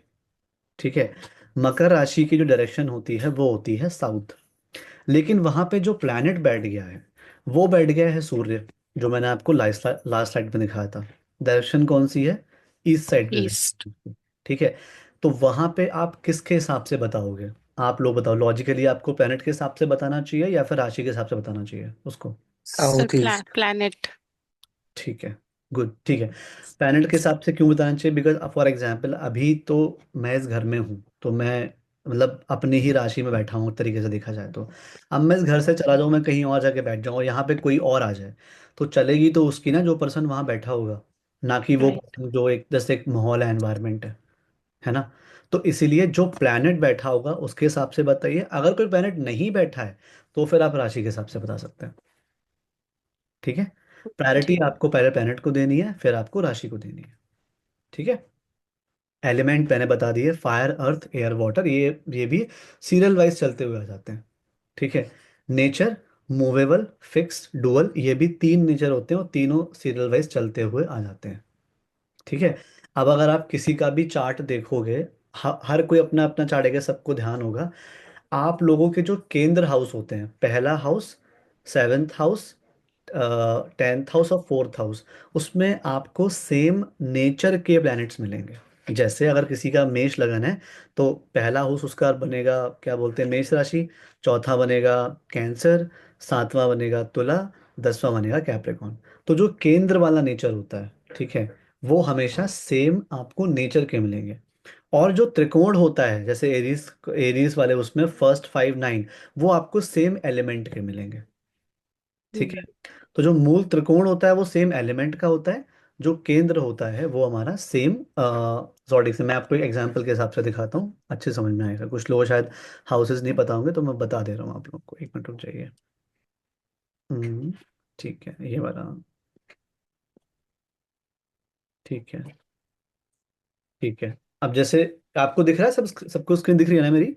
ठीक है, मकर राशि की जो डायरेक्शन होती है वो होती है साउथ। लेकिन वहां पे जो प्लैनेट बैठ गया है वो बैठ गया है सूर्य, जो मैंने आपको लास्ट लास्ट स्लाइड में दिखाया था। डायरेक्शन कौन सी है? ईस्ट साइड पे ईस्ट। बैठ। ठीक है। तो वहां पे आप किसके हिसाब से बताओगे? आप लोग बताओ, लॉजिकली आपको प्लैनेट के हिसाब से बताना चाहिए या फिर राशि के हिसाब से बताना चाहिए उसको? Sir south east. प्लैनेट। ठीक है, गुड, ठीक है। पैनल के हिसाब से क्यों बताना चाहिए? बिकॉज फॉर एग्जाम्पल अभी तो मैं इस घर में हूँ, तो मैं मतलब अपनी ही राशि में बैठा हूँ एक तरीके से देखा जाए तो। अब मैं इस घर से चला जाऊँ, मैं कहीं और जाके बैठ जाऊँ और यहाँ पे कोई और आ जाए, तो चलेगी तो उसकी ना, जो पर्सन वहाँ बैठा होगा, ना कि वो राइट। person जो एक जैसे एक माहौल है, एनवायरनमेंट है ना। तो इसीलिए जो प्लैनेट बैठा होगा उसके हिसाब से बताइए। अगर कोई प्लैनेट नहीं बैठा है तो फिर आप राशि के हिसाब से बता सकते हैं। ठीक है। प्रायोरिटी आपको पहले प्लैनेट को देनी है, फिर आपको राशि को देनी है। ठीक है। एलिमेंट मैंने बता दिए, फायर अर्थ एयर वाटर, ये भी सीरियल वाइज चलते हुए आ जाते हैं। ठीक है। नेचर, मूवेबल, फिक्स्ड, डुअल, ये भी तीन नेचर होते हैं और तीनों सीरियल वाइज चलते हुए आ जाते हैं। ठीक है। अब अगर आप किसी का भी चार्ट देखोगे, हर कोई अपना अपना चार्ट है, सबको ध्यान होगा। आप लोगों के जो केंद्र हाउस होते हैं, पहला house, seventh house, 10th house और 4th हाउस, उसमें आपको सेम नेचर के प्लैनेट्स मिलेंगे। जैसे अगर किसी का मेष लगन है, तो पहला हाउस उसका बनेगा, क्या बोलते हैं, मेष राशि। चौथा बनेगा कैंसर। सातवां बनेगा तुला। 10वां बनेगा कैप्रिकॉर्न। तो जो केंद्र वाला नेचर होता है, ठीक है, वो हमेशा सेम आपको नेचर के मिलेंगे। और जो त्रिकोण होता है, जैसे एरीज एरीज वाले, उसमें फर्स्ट 5 9, वो आपको सेम एलिमेंट के मिलेंगे। ठीक है। तो जो मूल त्रिकोण होता है वो सेम एलिमेंट का होता है। जो केंद्र होता है वो हमारा सेम जॉडिक से। मैं आपको एक एग्जांपल के हिसाब से दिखाता हूँ, अच्छे समझ में आएगा। कुछ लोग शायद हाउसेस नहीं पता होंगे, तो मैं बता दे रहा हूँ आप लोगों को। एक मिनट रुक जाइए। हम्म, ठीक है, ये वाला। ठीक है। ठीक है। अब जैसे आपको दिख रहा है, सबको स्क्रीन दिख रही है ना मेरी?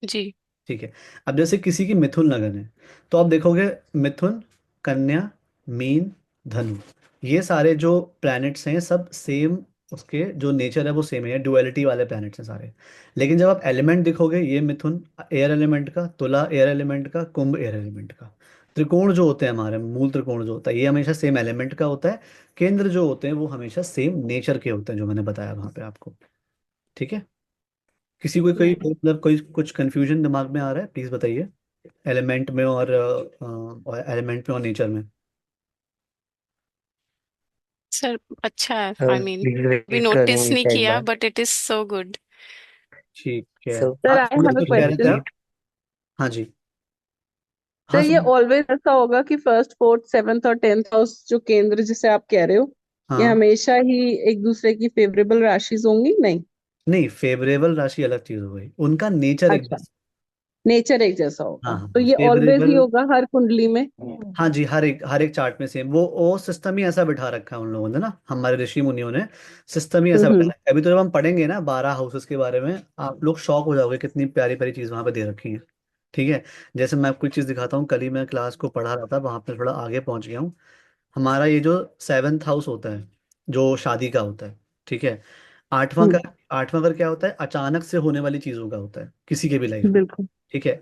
जी। ठीक है। अब जैसे किसी की मिथुन लगन है, तो आप देखोगे मिथुन, कन्या, मीन, धनु, ये सारे जो प्लैनेट्स हैं सब सेम, उसके जो नेचर है वो सेम है, डुअलिटी वाले प्लैनेट्स हैं सारे। लेकिन जब आप एलिमेंट देखोगे, ये मिथुन एयर एलिमेंट का, तुला एयर एलिमेंट का, कुंभ एयर एलिमेंट का। त्रिकोण जो होते हैं हमारे, मूल त्रिकोण जो होता है, ये हमेशा सेम एलिमेंट का होता है। केंद्र जो होते हैं वो हमेशा सेम नेचर के होते हैं, जो मैंने बताया वहां पे आपको। ठीक है। किसी को कोई राइट। मतलब कोई कुछ कंफ्यूजन दिमाग में आ रहा है, प्लीज बताइए। एलिमेंट में और एलिमेंट में और नेचर में। सर अच्छा है, I mean please we wait notice करेंगे नहीं क्या एक किया बार? But it is so good. ठीक है। सो सर आप आई बोलो, हैव अ कुछ कह रहे थे क्वेश्चन। आप? हाँ जी। सर हाँ ये सुन। ऑलवेज ऐसा होगा कि फर्स्ट फोर्थ सेवेंथ और टेंथ हाउस जो केंद्र जिसे आप कह रहे हो, ये हाँ। हमेशा ही एक दूसरे की फेवरेबल राशिज होंगी? नहीं। नहीं, फेवरेबल राशि अलग चीज हो गई, उनका नेचर एक अच्छा, जैसा। नेचर एक जैसा हाँ होगा हाँ तो हाँ, ये ऑलवेज ही फेवरेबल। होगा हर कुंडली में? हाँ जी, हर एक चार्ट में सेम, वो सिस्टम ही ऐसा बिठा रखा है उन लोगों ने ना, हमारे ऋषि मुनियों ने। सिस्टम ही ऐसा बिठा हम्म। रखा है। अभी तो जब हम पढ़ेंगे ना 12 हाउसेस के बारे में, आप लोग शॉक हो जाओगे कितनी प्यारी प्यारी चीज वहां पे दे रखी है। ठीक है। जैसे मैं आपको एक चीज दिखाता हूँ, कल ही मैं क्लास को पढ़ा रहा था, वहां पे थोड़ा आगे पहुंच गया हूँ। हमारा ये जो 7th हाउस होता है, जो शादी का होता है, ठीक है। आठवां का, हम्म। आठवां घर क्या होता है? अचानक से होने वाली चीजों का होता है किसी के भी लाइफ में। बिल्कुल। ठीक है।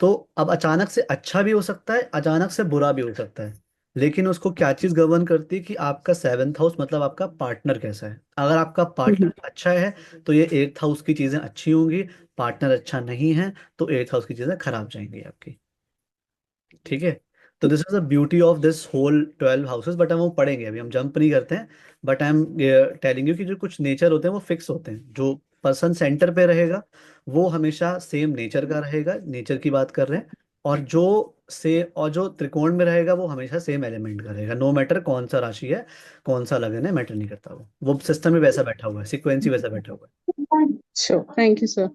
तो अब अचानक से अच्छा भी हो सकता है, अचानक से बुरा भी हो सकता है। लेकिन उसको क्या चीज गवर्न करती है कि आपका 7th हाउस मतलब आपका पार्टनर कैसा है। अगर आपका हम्म। पार्टनर अच्छा है तो ये 8th हाउस की चीजें अच्छी होंगी। पार्टनर अच्छा नहीं है तो 8th हाउस की चीजें खराब जाएंगी आपकी। ठीक है। तो this is the beauty of this whole 12 houses, but हम वो पढ़ेंगे, अभी हम जंप नहीं करते हैं। But I am telling you कि जो कुछ नेचर होते हैं वो फिक्स होते हैं। जो पर्सन सेंटर पे रहेगा वो हमेशा सेम नेचर का रहेगा, नेचर की बात कर रहे हैं। और जो त्रिकोण में रहेगा वो हमेशा सेम एलिमेंट का रहेगा, नो मैटर कौन सा राशि है, कौन सा लगन है, मैटर नहीं करता। वो सिस्टम ही वैसा बैठा हुआ है, सीक्वेंस ही वैसा बैठा हुआ है। Sure, thank you sir.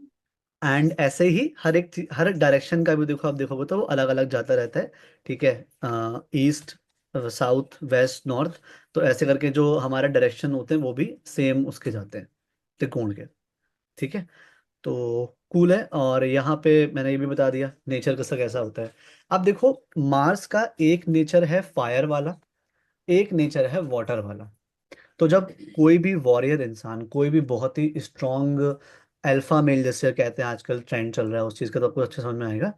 And ऐसे ही हर एक डायरेक्शन का भी देखो, आप देखोगे तो वो अलग अलग जाता रहता है। ठीक है। ईस्ट, साउथ, वेस्ट, नॉर्थ, तो ऐसे करके जो हमारे डायरेक्शन होते हैं वो भी सेम उसके जाते हैं, त्रिकोण के। ठीक है। तो कूल है। और यहाँ पे मैंने ये भी बता दिया नेचर कैसा कैसा होता है। अब देखो, मार्स का एक नेचर है फायर वाला, एक नेचर है वाटर वाला। तो जब कोई भी वॉरियर इंसान, कोई भी बहुत ही स्ट्रांग अल्फा मेल जैसे कहते हैं, आजकल ट्रेंड चल रहा है उस चीज़ का, तो आपको अच्छे समझ में आएगा।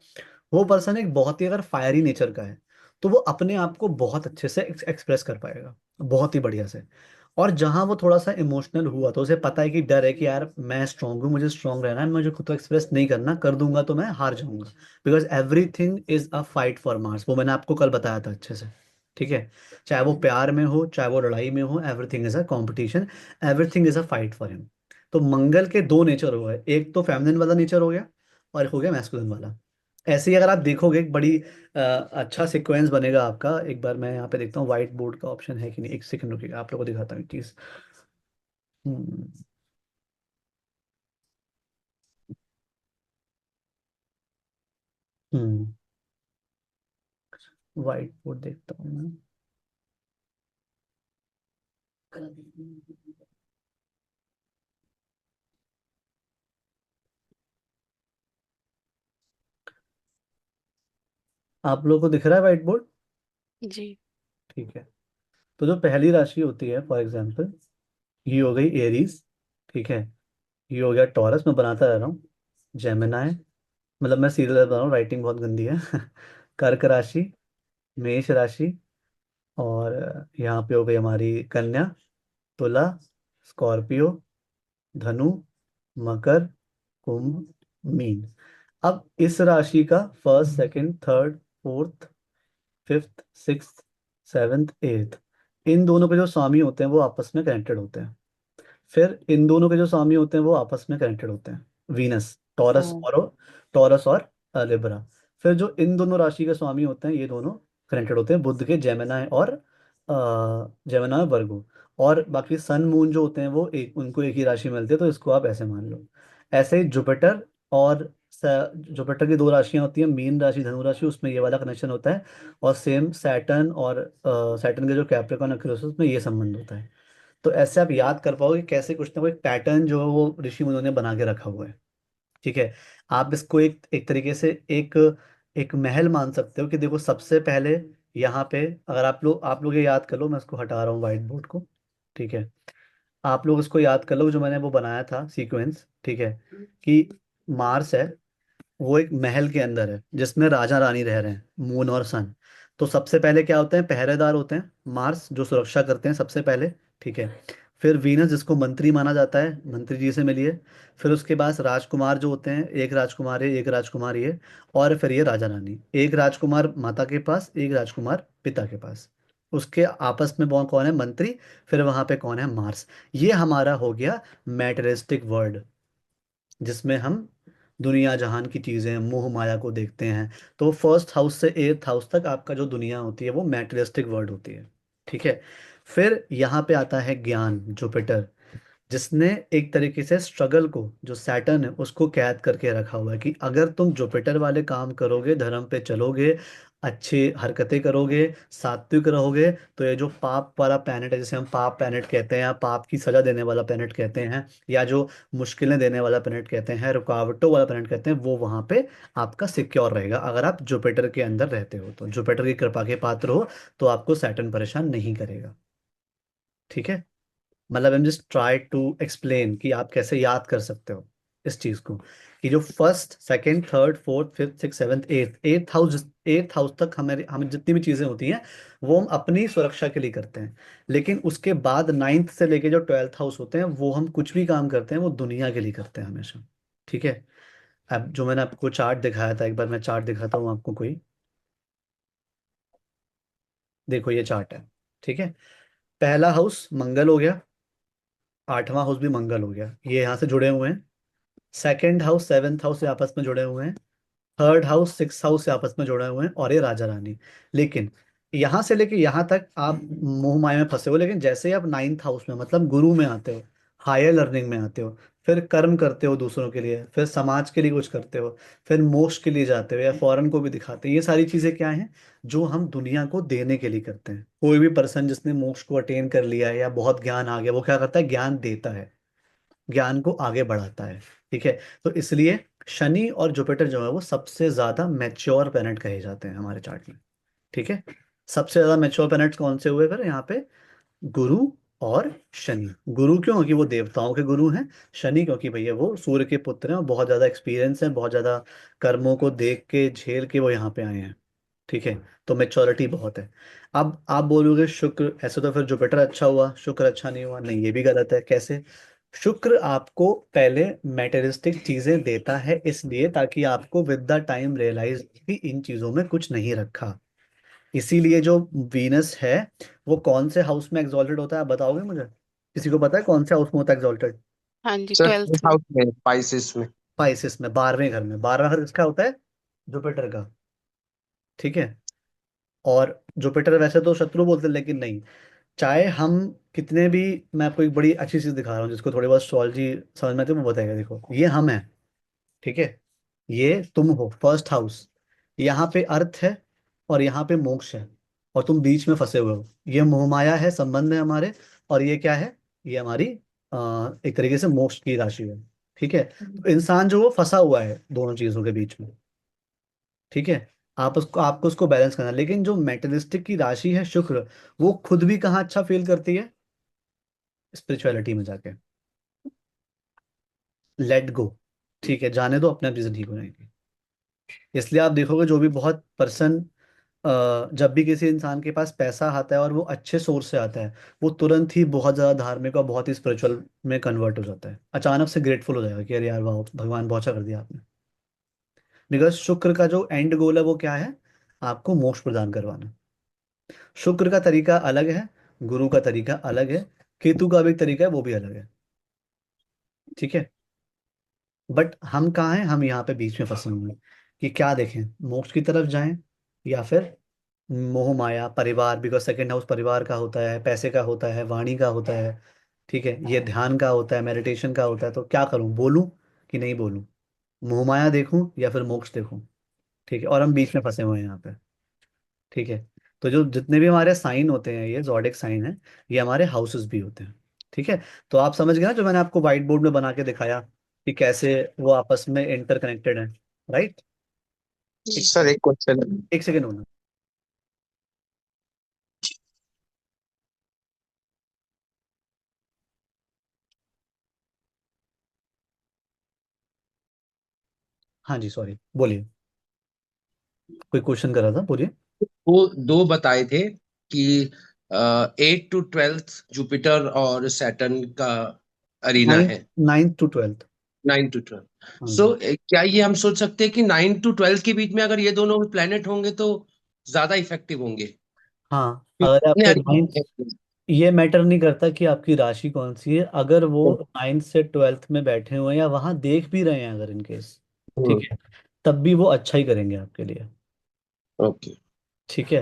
वो पर्सन एक बहुत ही अगर फायरी नेचर का है तो वो अपने आप को बहुत अच्छे से एक्सप्रेस कर पाएगा, बहुत ही बढ़िया से। और जहां वो थोड़ा सा इमोशनल हुआ तो उसे पता है कि डर है कि यार मैं स्ट्रांग हूँ, मुझे स्ट्रांग रहना है, मुझे खुद को एक्सप्रेस नहीं करना, कर दूंगा तो मैं हार जाऊंगा। Because everything is a fight for Mars, वो मैंने आपको कल बताया था अच्छे से। ठीक है, चाहे वो प्यार में हो चाहे वो लड़ाई में हो, everything is a competition, everything is a fight for him. तो मंगल के दो नेचर हो गए, एक तो फेमिनिन वाला नेचर हो गया और एक हो गया मैस्कुलिन वाला। ऐसे ही अगर आप देखोगे एक बड़ी अच्छा सीक्वेंस बनेगा आपका। एक बार मैं यहाँ पे देखता हूँ व्हाइट बोर्ड का ऑप्शन है कि नहीं, एक सेकंड रुकिएगा, आप लोगों को दिखाता हूँ एक चीज। हम्म हम्म व्हाइट बोर्ड देखता हूँ मैं। आप लोगों को दिख रहा है व्हाइट बोर्ड? जी। ठीक है। तो जो पहली राशि होती है फॉर एग्जाम्पल, ये हो गई एरीज। ठीक है, ये हो गया टॉरस, मैं बनाता रह रहा हूँ। जेमिनाई, मतलब मैं सीरियल बना रहा हूँ, राइटिंग बहुत गंदी है। कर्क राशि, मेष राशि, और यहाँ पे हो गई हमारी कन्या, तुला, स्कॉर्पियो, धनु, मकर, कुंभ, मीन। अब इस राशि का first second third fourth fifth sixth seventh eighth, इन दोनों के जो स्वामी होते हैं वो आपस में कनेक्टेड होते हैं। फिर इन दोनों के जो स्वामी होते हैं वो आपस में कनेक्टेड होते हैं, वीनस, टॉरस हाँ। और टॉरस और लिब्रा। फिर जो इन दोनों राशि के स्वामी होते हैं ये दोनों कनेक्टेड होते हैं बुध के जेमिनाई और जेमिनाई वर्गो। और बाकी सन मून जो होते हैं वो एक, उनको एक ही राशि में मिलती है, तो इसको आप ऐसे मान लो। ऐसे ही जुपिटर और जुपिटर की दो राशियां होती हैं, मीन राशि धनु राशि, उसमें ये वाला कनेक्शन होता है। और सेम सैटर्न और सैटर्न के जो कैप्रिकॉर्न एक्विनोक्स उसमें ये संबंध होता है। तो ऐसे आप याद कर पाओगे कैसे कुछ ना कोई पैटर्न जो है वो ऋषि मुनियों ने बना के रखा हुआ है। ठीक है, आप इसको एक एक तरीके से एक एक महल मान सकते हो कि देखो सबसे पहले यहाँ पे, अगर आप लोग ये याद कर लो, मैं इसको हटा रहा हूँ व्हाइट बोर्ड को। ठीक है, आप लोग इसको याद कर लो जो मैंने वो बनाया था सीक्वेंस। ठीक है, कि मार्स है, वो एक महल के अंदर है जिसमें राजा रानी रह रहे हैं, मून और सन। तो सबसे पहले क्या होते हैं, पहरेदार होते हैं मार्स जो सुरक्षा करते हैं सबसे पहले। ठीक है, फिर वीनस जिसको मंत्री माना जाता है, मंत्री जी से मिलिए। फिर उसके बाद राजकुमार जो होते हैं, एक राजकुमार है एक राजकुमारी है। और फिर ये राजा रानी, एक राजकुमार माता के पास एक राजकुमार पिता के पास। उसके आपस में कौन है, मंत्री। फिर वहां पे कौन है, मार्स। ये हमारा हो गया मैटेरियलिस्टिक वर्ल्ड, जिसमें हम दुनिया जहान की चीज़ें मोह माया को देखते हैं। तो फर्स्ट हाउस से एट्थ हाउस तक आपका जो दुनिया होती है वो मैटेरियलिस्टिक वर्ल्ड होती है। ठीक है, फिर यहाँ पे आता है ज्ञान, जुपिटर, जिसने एक तरीके से स्ट्रगल को, जो सैटर्न है उसको कैद करके रखा हुआ है कि अगर तुम जुपिटर वाले काम करोगे, धर्म पे चलोगे, अच्छी हरकतें करोगे, सात्विक रहोगे, तो ये जो पाप वाला प्ैनेट है, जिसे हम पाप प्ैनेट कहते हैं या पाप की सजा देने वाला प्ैनेट कहते हैं, या जो मुश्किलें देने वाला प्ैनेट कहते हैं, रुकावटों वाला प्ैनेट कहते हैं, वो वहाँ पे आपका सिक्योर रहेगा अगर आप जुपिटर के अंदर रहते हो, तो जुपिटर की कृपा के पात्र हो तो आपको सैटर्न परेशान नहीं करेगा। ठीक है, मतलब I am just try to explain कि आप कैसे याद कर सकते हो इस चीज को, कि जो first second third fourth fifth six seventh eighth house तक हमें जितनी भी चीजें होती हैं वो हम अपनी सुरक्षा के लिए करते हैं। लेकिन उसके बाद नाइन्थ से लेके जो ट्वेल्थ हाउस होते हैं वो हम कुछ भी काम करते हैं वो दुनिया के लिए करते हैं हमेशा। ठीक है, अब जो मैंने आपको चार्ट दिखाया था, एक बार मैं चार्ट दिखाता हूँ आपको कोई। देखो ये चार्ट है। ठीक है, पहला हाउस मंगल हो गया, आठवां हाउस भी मंगल हो गया, ये यहाँ से जुड़े हुए हैं। सेकंड हाउस सेवेंथ हाउस से आपस में जुड़े हुए हैं। थर्ड हाउस सिक्स हाउस से आपस में जुड़े हुए हैं, और ये राजा रानी। लेकिन यहाँ से लेके यहाँ तक आप मोह माया में फंसे हो, लेकिन जैसे ही आप नाइन्थ हाउस में मतलब गुरु में आते हो, हायर लर्निंग में आते हो, फिर कर्म करते हो दूसरों के लिए, फिर समाज के लिए कुछ करते हो, फिर मोक्ष के लिए जाते हो या फॉरेन को भी दिखाते हो, ये सारी चीजें क्या हैं, जो हम दुनिया को देने के लिए करते हैं। कोई भी पर्सन जिसने मोक्ष को अटेन कर लिया है या बहुत ज्ञान आ गया, वो क्या करता है, ज्ञान देता है, ज्ञान को आगे बढ़ाता है। ठीक है, तो इसलिए शनि और जुपिटर जो है वो सबसे ज्यादा मैच्योर प्लैनेट कहे जाते हैं हमारे चार्ट में। ठीक है, सबसे ज्यादा मैच्योर प्लैनेट्स कौन से हुए फिर यहाँ पे, गुरु, और शनि। गुरु क्यों? क्योंकि वो देवताओं के गुरु हैं। शनि क्योंकि भैया वो सूर्य के पुत्र हैं और बहुत ज्यादा एक्सपीरियंस है, बहुत ज्यादा कर्मों को देख के झेल के वो यहाँ पे आए हैं। ठीक है, तो मेच्योरिटी बहुत है। अब आप बोलोगे शुक्र, ऐसे तो फिर जुपिटर अच्छा हुआ, शुक्र अच्छा नहीं हुआ। नहीं, ये भी गलत है। कैसे? शुक्र आपको पहले मेटेरियलिस्टिक चीजें देता है, इसलिए ताकि आपको विद द टाइम रियलाइज कि इन चीजों में कुछ नहीं रखा। इसीलिए जो वीनस है वो कौन से हाउस में एग्जॉल्टेड होता है, आप बताओगे मुझे? किसी को पता है कौन से हाउस में होता है एग्जॉल्टेड? हाँ जी, सर 12th में। हाउस में, स्पाइसेस में। पाइसिस में, 12वें घर में। 12वां घर किसका होता है? जुपिटर का। ठीक है। और जुपिटर वैसे तो शत्रु बोलते हैं, लेकिन नहीं, चाहे हम कितने भी, मैं आपको एक बड़ी अच्छी चीज दिखा रहा हूँ जिसको थोड़ी बहुत एस्ट्रोलॉजी समझ में आती है, वो बताएगा। देखो, ये हम हैं, ठीक है, ये तुम हो, फर्स्ट हाउस, यहाँ पे अर्थ है और यहाँ पे मोक्ष है, और तुम बीच में फंसे हुए हो। ये मोहमाया है, संबंध है हमारे। और ये क्या है? ये हमारी एक तरीके से मोक्ष की राशि है। ठीक है, तो इंसान जो वो फंसा हुआ है दोनों चीजों के बीच में। ठीक है, आपको उसको बैलेंस करना है। लेकिन जो मेटेरियलिस्टिक की राशि है शुक्र, वो खुद भी कहाँ अच्छा फील करती है? स्पिरिचुअलिटी में जाके। लेट गो, ठीक है, जाने दो, अपने आप चीजें ठीक हो जाएंगी। इसलिए आप देखोगे जो भी बहुत पर्सन, जब भी किसी इंसान के पास पैसा आता है और वो अच्छे सोर्स से आता है, वो तुरंत ही बहुत ज़्यादा धार्मिक और बहुत ही स्पिरिचुअल में कन्वर्ट हो जाता है। अचानक से ग्रेटफुल हो जाएगा कि अरे यार वाह, भगवान बहुत अच्छा कर दिया आपने। बिकॉज शुक्र का जो एंड गोल है वो क्या है? आपको मोक्ष प्रदान करवाना। शुक्र का तरीका अलग है, गुरु का तरीका अलग है, केतु का भी एक तरीका है, वो भी अलग है। ठीक है, बट हम कहाँ हैं? हम यहाँ पे बीच में फंसे हुए हैं कि क्या देखें, मोक्ष की तरफ जाएं या फिर मोह माया परिवार। बिकॉज सेकंड हाउस परिवार का होता है, पैसे का होता है, वाणी का होता है। ठीक है, ये ध्यान का होता है, मेडिटेशन का होता है। तो क्या करूं, बोलूं कि नहीं बोलूं? मोह माया देखूं या फिर मोक्ष देखूं? ठीक है, और हम बीच में फंसे हुए हैं यहाँ पे। ठीक है, तो जो जितने भी हमारे साइन होते हैं, ये जॉडिक साइन है, ये हमारे हाउसेस भी होते हैं। ठीक है, तो आप समझ गए ना जो मैंने आपको व्हाइट बोर्ड में बना के दिखाया कि कैसे वो आपस में इंटरकनेक्टेड है। राइट? एक सर एक क्वेश्चन। एक सेकेंड होना। हाँ जी, सॉरी, बोलिए, कोई क्वेश्चन कर रहा था, बोलिए। वो दो बताए थे कि 8 to 12 जुपिटर और सैटर्न का अरीना नाइन्थ, है। 9th to 12th। 9 to 12। हाँ सो जी। क्या ये हम सोच सकते हैं कि 9 to 12 के बीच में अगर ये दोनों प्लेनेट होंगे तो ज्यादा इफेक्टिव होंगे, हाँ, क्योंकि अगर इतने आपके अरीना नाइन्थ, हैं। ये मैटर नहीं करता कि आपकी राशि कौन सी है, अगर वो 9th से 12th में बैठे हुए हैं या वहां देख भी रहे हैं अगर इन केस, ठीक है, तब भी वो अच्छा ही करेंगे आपके लिए। ओके। ठीक है,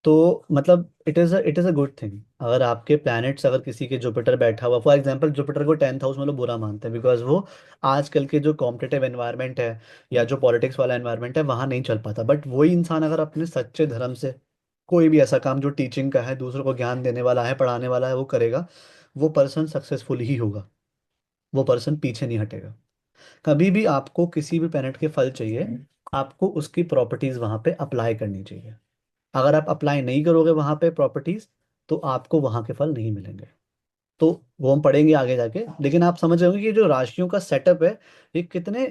तो मतलब it is a good thing अगर आपके प्लैनेट्स, अगर किसी के जुपिटर बैठा हुआ, फॉर एग्जांपल जुपिटर को 10th हाउस में लोग बुरा मानते हैं बिकॉज वो आजकल के जो कॉम्पिटिटिव एनवायरनमेंट है या जो पॉलिटिक्स वाला एनवायरनमेंट है वहाँ नहीं चल पाता। बट वही इंसान अगर अपने सच्चे धर्म से कोई भी ऐसा काम जो टीचिंग का है, दूसरों को ज्ञान देने वाला है, पढ़ाने वाला है, वो करेगा, वो पर्सन सक्सेसफुल ही होगा। वो पर्सन पीछे नहीं हटेगा। कभी भी आपको किसी भी प्लैनेट के फल चाहिए, आपको उसकी प्रॉपर्टीज वहां पे अप्लाई करनी चाहिए। अगर आप अप्लाई नहीं करोगे वहां पे प्रॉपर्टीज, तो आपको वहां के फल नहीं मिलेंगे। तो वो हम पढ़ेंगे आगे जाके। लेकिन आप समझ रहे होंगे कि ये जो राशियों का सेटअप है, ये कितने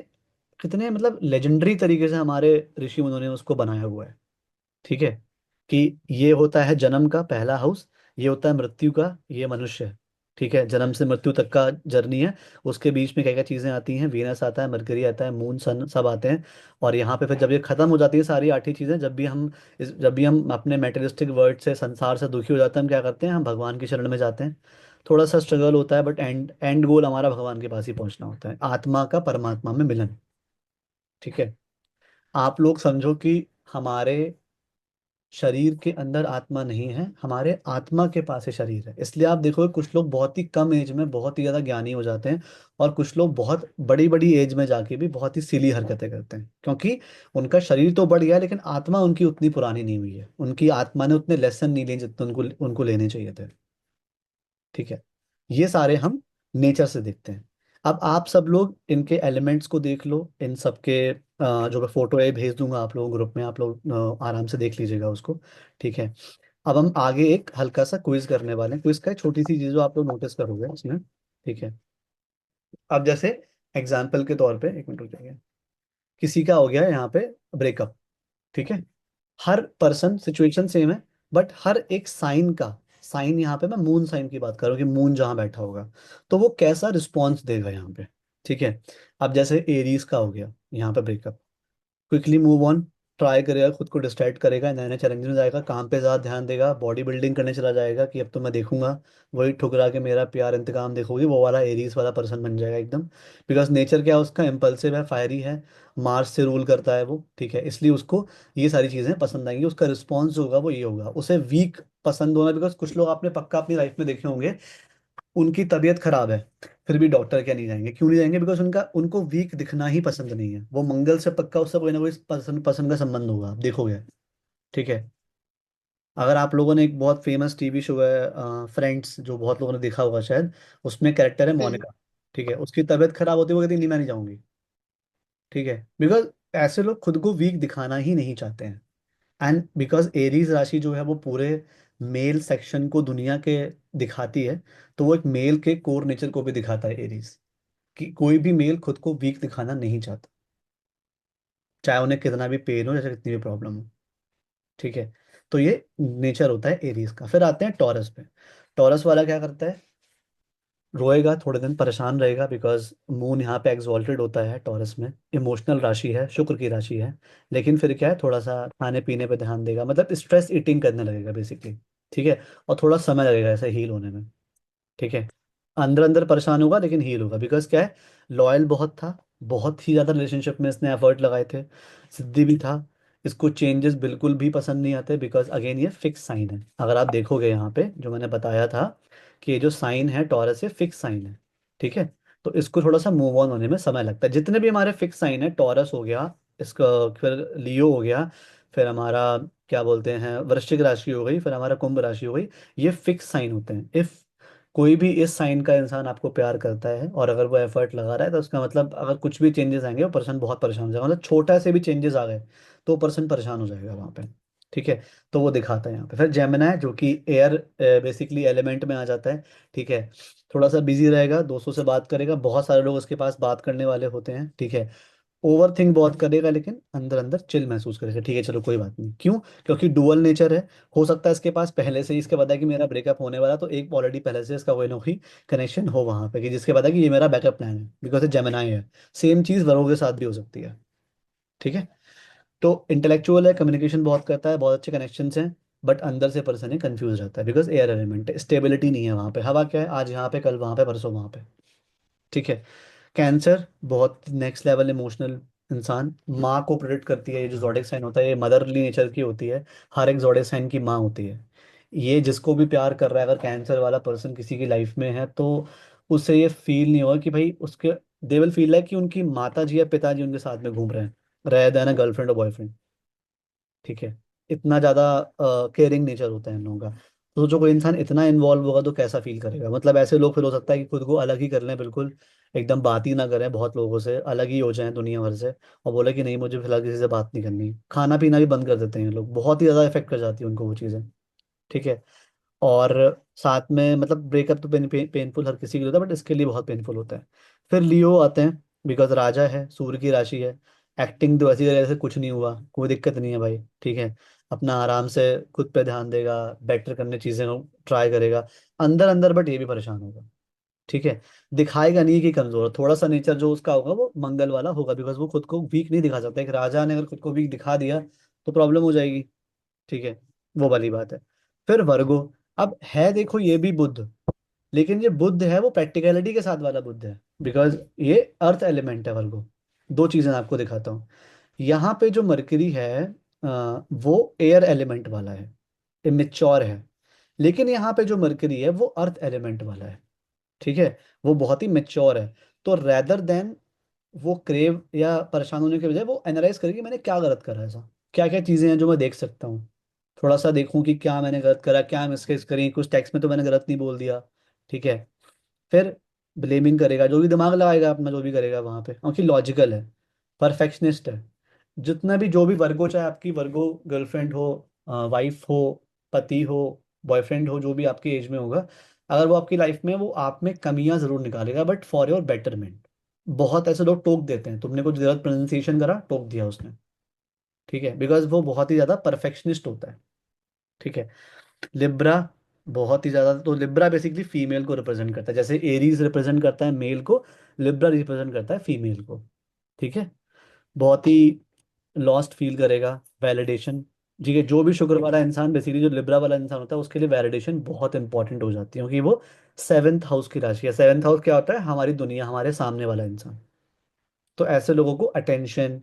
कितने मतलब लेजेंडरी तरीके से हमारे ऋषि मुनियों ने उसको बनाया हुआ है। ठीक है, कि ये होता है जन्म का पहला हाउस, ये होता है मृत्यु का, ये मनुष्य है। ठीक है, जन्म से मृत्यु तक का जर्नी है। उसके बीच में क्या क्या चीज़ें आती हैं, वीनस आता है, मरकरी आता है, मून सन सब आते हैं। और यहाँ पे फिर जब ये खत्म हो जाती है सारी 8 ही चीज़ें, जब भी हम अपने मेटेरियलिस्टिक वर्ल्ड से, संसार से दुखी हो जाते हैं, हम क्या करते हैं, हम भगवान की शरण में जाते हैं। थोड़ा सा स्ट्रगल होता है, बट एंड एंड गोल हमारा भगवान के पास ही पहुंचना होता है, आत्मा का परमात्मा में मिलन। ठीक है, आप लोग समझो कि हमारे शरीर के अंदर आत्मा नहीं है, हमारे आत्मा के पास है शरीर है। इसलिए आप देखोगे कुछ लोग बहुत ही कम एज में बहुत ही ज्यादा ज्ञानी हो जाते हैं, और कुछ लोग बहुत बड़ी बड़ी एज में जाके भी बहुत ही सिली हरकतें करते हैं, क्योंकि उनका शरीर तो बढ़ गया है लेकिन आत्मा उनकी उतनी पुरानी नहीं हुई है, उनकी आत्मा ने उतने लेसन नहीं लिए जितने उनको उनको लेने चाहिए थे। ठीक है, ये सारे हम नेचर से देखते हैं। अब आप सब लोग इनके एलिमेंट्स को देख लो, इन सब के जो मैं फोटो है भेज दूंगा आप लोगों ग्रुप में, आप लोग आराम से देख लीजिएगा उसको। ठीक है, अब हम आगे एक हल्का सा क्विज करने वाले हैं। क्विज का एक छोटी सी चीज जो आप लोग नोटिस करोगे इसमें, ठीक है। अब जैसे एग्जाम्पल के तौर पे, एक मिनट रुक जाइए, किसी का हो गया यहाँ पे ब्रेकअप, ठीक है। हर पर्सन सिचुएशन सेम है, बट हर एक साइन का, साइन यहाँ पे मैं मून साइन की बात कर रहा हूँ कि मून जहाँ बैठा होगा तो वो कैसा रिस्पॉन्स देगा यहाँ पे, ठीक है। अब जैसे एरीज का हो गया यहाँ पे breakup, quickly move on, try करेगा, खुद को डिस्ट्रैक्ट करेगा, नए नए चैलेंज में जाएगा, काम पे ज़्यादा ध्यान देगा, बॉडी बिल्डिंग करने चला जाएगा कि अब तो मैं देखूंगा, वही ठुकरा के मेरा प्यार इंतकाम देखोगी, वो वाला एरीज वाला पर्सन बन जाएगा एकदम। बिकॉज नेचर क्या है उसका, इम्पल्सिव है, फायरी है, मार्स से रूल करता है वो, ठीक है। इसलिए उसको ये सारी चीज़ें पसंद आएंगी, उसका रिस्पॉन्स जो होगा वो ये होगा। उसे वीक पसंद होना, बिकॉज कुछ लोग आपने पक्का अपनी लाइफ में देखे होंगे, उनकी तबीयत खराब है फिर भी डॉक्टर क्या नहीं जाएंगे, क्यों नहीं जाएंगे, बिकॉज उनका उनको वीक दिखना ही पसंद नहीं है। वो मंगल से पक्का उससे कोई ना कोई पसंद पसंद का संबंध होगा, आप देखोगे, ठीक है। अगर आप लोगों ने एक बहुत फेमस टीवी शो है फ्रेंड्स, जो बहुत लोगों ने देखा होगा शायद, उसमें कैरेक्टर है हम्म। मोनिका, ठीक है। उसकी तबीयत खराब होती है, वो कहती है, नहीं मैं नहीं जाऊंगी, ठीक है। बिकॉज ऐसे लोग खुद को वीक दिखाना ही नहीं चाहते हैं। एंड बिकॉज एरीज राशि जो है वो पूरे मेल सेक्शन को दुनिया के दिखाती है, तो वो एक मेल के कोर नेचर को भी दिखाता है एरीज, कि कोई भी मेल खुद को वीक दिखाना नहीं चाहता, चाहे उन्हें कितना भी पेन हो या कितनी भी प्रॉब्लम हो, ठीक है। तो ये नेचर होता है एरीज का। फिर आते हैं टॉरस पे। टॉरस वाला क्या करता है, रोएगा थोड़े दिन, परेशान रहेगा, बिकॉज मून यहाँ पे एक्सॉल्टेड होता है टॉरस में, इमोशनल राशि है, शुक्र की राशि है। लेकिन फिर क्या है, थोड़ा सा खाने पीने पे ध्यान देगा, मतलब स्ट्रेस ईटिंग करने लगेगा बेसिकली, ठीक है। और थोड़ा समय लगेगा ऐसे हील होने में, ठीक है। अंदर अंदर परेशान होगा लेकिन हील होगा, बिकॉज क्या है, लॉयल बहुत था, बहुत ही ज़्यादा रिलेशनशिप में इसने एफर्ट लगाए थे, सिद्धि भी था। इसको चेंजेस बिल्कुल भी पसंद नहीं आते, बिकॉज अगेन ये फिक्स साइन है। अगर आप देखोगे यहाँ पे जो मैंने बताया था कि ये जो साइन है टॉरस, ये फिक्स साइन है, ठीक है। तो इसको थोड़ा सा मूव ऑन होने में समय लगता है। जितने भी हमारे फिक्स साइन है, टॉरस हो गया इसका, फिर लियो हो गया, फिर हमारा क्या बोलते हैं वृश्चिक राशि हो गई, फिर हमारा कुंभ राशि हो गई, ये फिक्स साइन होते हैं। इफ कोई भी इस साइन का इंसान आपको प्यार करता है और अगर वो एफर्ट लगा रहा है, तो उसका मतलब अगर कुछ भी चेंजेस आएंगे वो पर्सन बहुत परेशान हो जाएगा, मतलब छोटा से भी चेंजेस आ गए तो पर्सन परेशान हो जाएगा वहाँ पे, ठीक है। तो वो दिखाता है यहाँ पे। फिर जेमिनाई जो कि एयर बेसिकली एलिमेंट में आ जाता है, ठीक है। थोड़ा सा बिजी रहेगा, दोस्तों से बात करेगा, बहुत सारे लोग उसके पास बात करने वाले होते हैं, ठीक है। ओवर थिंक बहुत करेगा लेकिन अंदर अंदर चिल महसूस करेगा, ठीक है चलो कोई बात नहीं। क्यों? क्योंकि डुअल नेचर है। हो सकता है इसके पास पहले से ही इसके पता है कि मेरा ब्रेकअप होने वाला, तो एक ऑलरेडी पहले से इसका कोई ना कोई कनेक्शन हो वहां पे, कि जिसके पता है कि ये मेरा बैकअप प्लान है, बिकॉज ये जेमिनाई है। सेम चीज वरों के साथ भी हो सकती है, ठीक है। तो इंटेलेक्चुअल है, कम्युनिकेशन बहुत करता है, बहुत अच्छे कनेक्शन हैं, बट अंदर से पर्सन है कंफ्यूज रहता है, बिकॉज एयर एलिमेंट है, स्टेबिलिटी नहीं है वहाँ पे। हवा क्या है, आज यहाँ पे कल वहाँ पे परसों वहाँ पे, ठीक है। कैंसर बहुत नेक्स्ट लेवल इमोशनल इंसान, माँ को प्रेडिक्ट करती है। ये जो जोडिक साइन होता है ये मदरली नेचर की होती है, हर एक जोडिक साइन की माँ होती है। ये जिसको भी प्यार कर रहा है, अगर कैंसर वाला पर्सन किसी की लाइफ में है, तो उसे ये फील नहीं होगा कि भाई उसके, दे विल फील है कि उनकी माता जी या पिताजी उनके साथ में घूम रहे हैं, रह देना गर्लफ्रेंड और बॉयफ्रेंड, ठीक है। इतना ज़्यादा केयरिंग नेचर होता है इन लोगों का। तो जो कोई इंसान इतना इन्वॉल्व होगा तो कैसा फील करेगा, मतलब ऐसे लोग फिर हो सकता है कि खुद को अलग ही कर लें, बिल्कुल एकदम बात ही ना करें, बहुत लोगों से अलग ही हो जाएं दुनिया भर से, और बोले कि नहीं मुझे फिलहाल किसी से बात नहीं करनी। खाना पीना भी बंद कर देते हैं ये लोग, बहुत ही ज़्यादा इफेक्ट कर जाती है उनको वो चीज़ें, ठीक है। और साथ में मतलब ब्रेकअप तो पेनफुल हर किसी के लिए होता है, बट इसके लिए बहुत पेनफुल होता है। फिर लियो आते हैं, बिकॉज राजा है, सूर्य की राशि है। एक्टिंग तो ऐसी तरह से कुछ नहीं हुआ, कोई दिक्कत नहीं है भाई, ठीक है। अपना आराम से खुद पे ध्यान देगा, बेटर करने चीज़ें ट्राई करेगा अंदर अंदर, बट ये भी परेशान होगा, ठीक है। दिखाएगा नहीं कि कमजोर है, थोड़ा सा नेचर जो उसका होगा वो मंगल वाला होगा, बिकॉज वो खुद को वीक नहीं दिखा सकता। एक राजा ने अगर खुद को वीक दिखा दिया तो प्रॉब्लम हो जाएगी, ठीक है। वो वाली बात है। फिर वर्गो, अब है देखो ये भी बुध, लेकिन ये बुध है वो प्रैक्टिकलिटी के साथ वाला बुध है, बिकॉज ये अर्थ एलिमेंट है वर्गो। दो चीजें मैं आपको दिखाता हूँ। यहाँ पे जो मरकरी है वो एयर एलिमेंट वाला है, इमेच्योर है। लेकिन यहाँ पे जो मरकरी है वो अर्थ एलिमेंट वाला है, ठीक है। वो बहुत ही मेच्योर है। तो रैदर देन वो क्रेव या परेशान होने के बजाय वो एनालाइज करेगी मैंने क्या गलत करा, ऐसा क्या क्या चीज़ें हैं जो मैं देख सकता हूँ, थोड़ा सा देखूं कि क्या मैंने गलत करा, क्या मिस्टेक्स करी, कुछ टेक्स्ट में तो मैंने गलत नहीं बोल दिया, ठीक है। फिर ब्लेमिंग करेगा, जो भी दिमाग लगाएगा अपना, जो भी करेगा वहां पे, क्योंकि लॉजिकल है, परफेक्शनिस्ट है। जितना भी जो भी वर्गो, चाहे आपकी वर्गो गर्लफ्रेंड हो, वाइफ हो, पति हो, बॉयफ्रेंड हो, जो भी आपकी एज में होगा, अगर वो आपकी लाइफ में, वो आप में कमियां जरूर निकालेगा, बट फॉर योर बेटरमेंट। बहुत ऐसे लोग टोक देते हैं, तुमने कुछ गलत प्रोनाउंसिएशन करा, टोक दिया उसने। ठीक है, बिकॉज वो बहुत ही ज्यादा परफेक्शनिस्ट होता है। ठीक है। लिब्रा बहुत ही ज्यादा, तो लिब्रा बेसिकली फीमेल को रिप्रेजेंट करता है, जैसे एरीज रिप्रेजेंट करता है मेल को, लिब्रा रिप्रेजेंट करता है फीमेल को। ठीक है। बहुत ही लॉस्ट फील करेगा, वैलिडेशन। ठीक है, जो भी शुक्र वाला इंसान, बेसिकली जो लिब्रा वाला इंसान होता है, उसके लिए वैलिडेशन बहुत इंपॉर्टेंट हो जाती है, क्योंकि वो सेवेंथ हाउस की राशि है। सेवेंथ हाउस क्या होता है? हमारी दुनिया, हमारे सामने वाला इंसान। तो ऐसे लोगों को अटेंशन,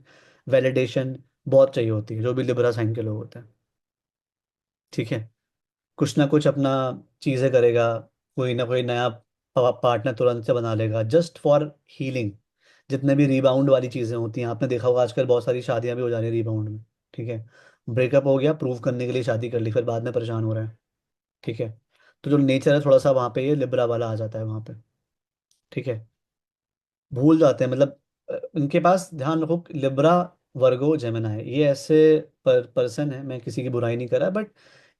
वैलिडेशन बहुत चाहिए होती है, जो भी लिब्रा साइन के लोग होते हैं। ठीक है। कुछ ना कुछ अपना चीज़ें करेगा, कोई ना कोई नया पार्टनर तुरंत से बना लेगा, जस्ट फॉर हीलिंग। जितने भी रिबाउंड वाली चीज़ें होती हैं, आपने देखा होगा आजकल बहुत सारी शादियां भी हो जा रही है रिबाउंड में। ठीक है। ब्रेकअप हो गया, प्रूव करने के लिए शादी कर ली, फिर बाद में परेशान हो रहा है। ठीक है। तो जो नेचर है थोड़ा सा वहाँ पे, ये लिब्रा वाला आ जाता है वहाँ पे। ठीक है। भूल जाते हैं, मतलब इनके पास, ध्यान रखो, लिब्रा, वर्गो, जेमिना है, ये ऐसे पर्सन है, मैं किसी की बुराई नहीं कर रहा, बट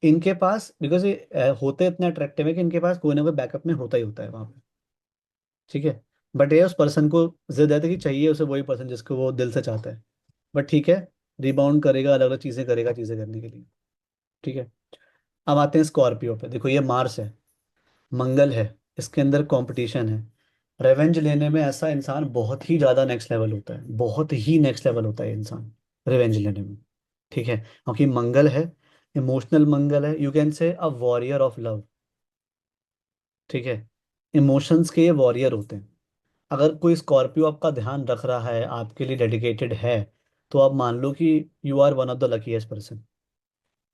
इनके पास, बिकॉज ये होते इतने अट्रैक्टिव है कि इनके पास कोई ना कोई बैकअप में होता ही होता है वहाँ पे। ठीक है। बट ये उस पर्सन को जिद है कि चाहिए उसे वही पर्सन जिसको वो दिल से चाहता है। बट ठीक है, रिबाउंड करेगा, अलग अलग चीज़ें करेगा, चीज़ें करने के लिए। ठीक है। अब आते हैं स्कॉर्पियो पे। देखो, ये मार्स है, मंगल है, इसके अंदर कंपटीशन है। रेवेंज लेने में ऐसा इंसान बहुत ही ज़्यादा नेक्स्ट लेवल होता है, बहुत ही नेक्स्ट लेवल होता है इंसान रिवेंज लेने में। ठीक है, क्योंकि मंगल है, इमोशनल मंगल है, you can say a warrior of love. ठीक है। इमोशंस के ये वॉरियर होते हैं। अगर कोई स्कॉर्पियो आपका ध्यान रख रहा है, आपके लिए डेडिकेटेड है, तो आप मान लो कि you are one of the luckiest person.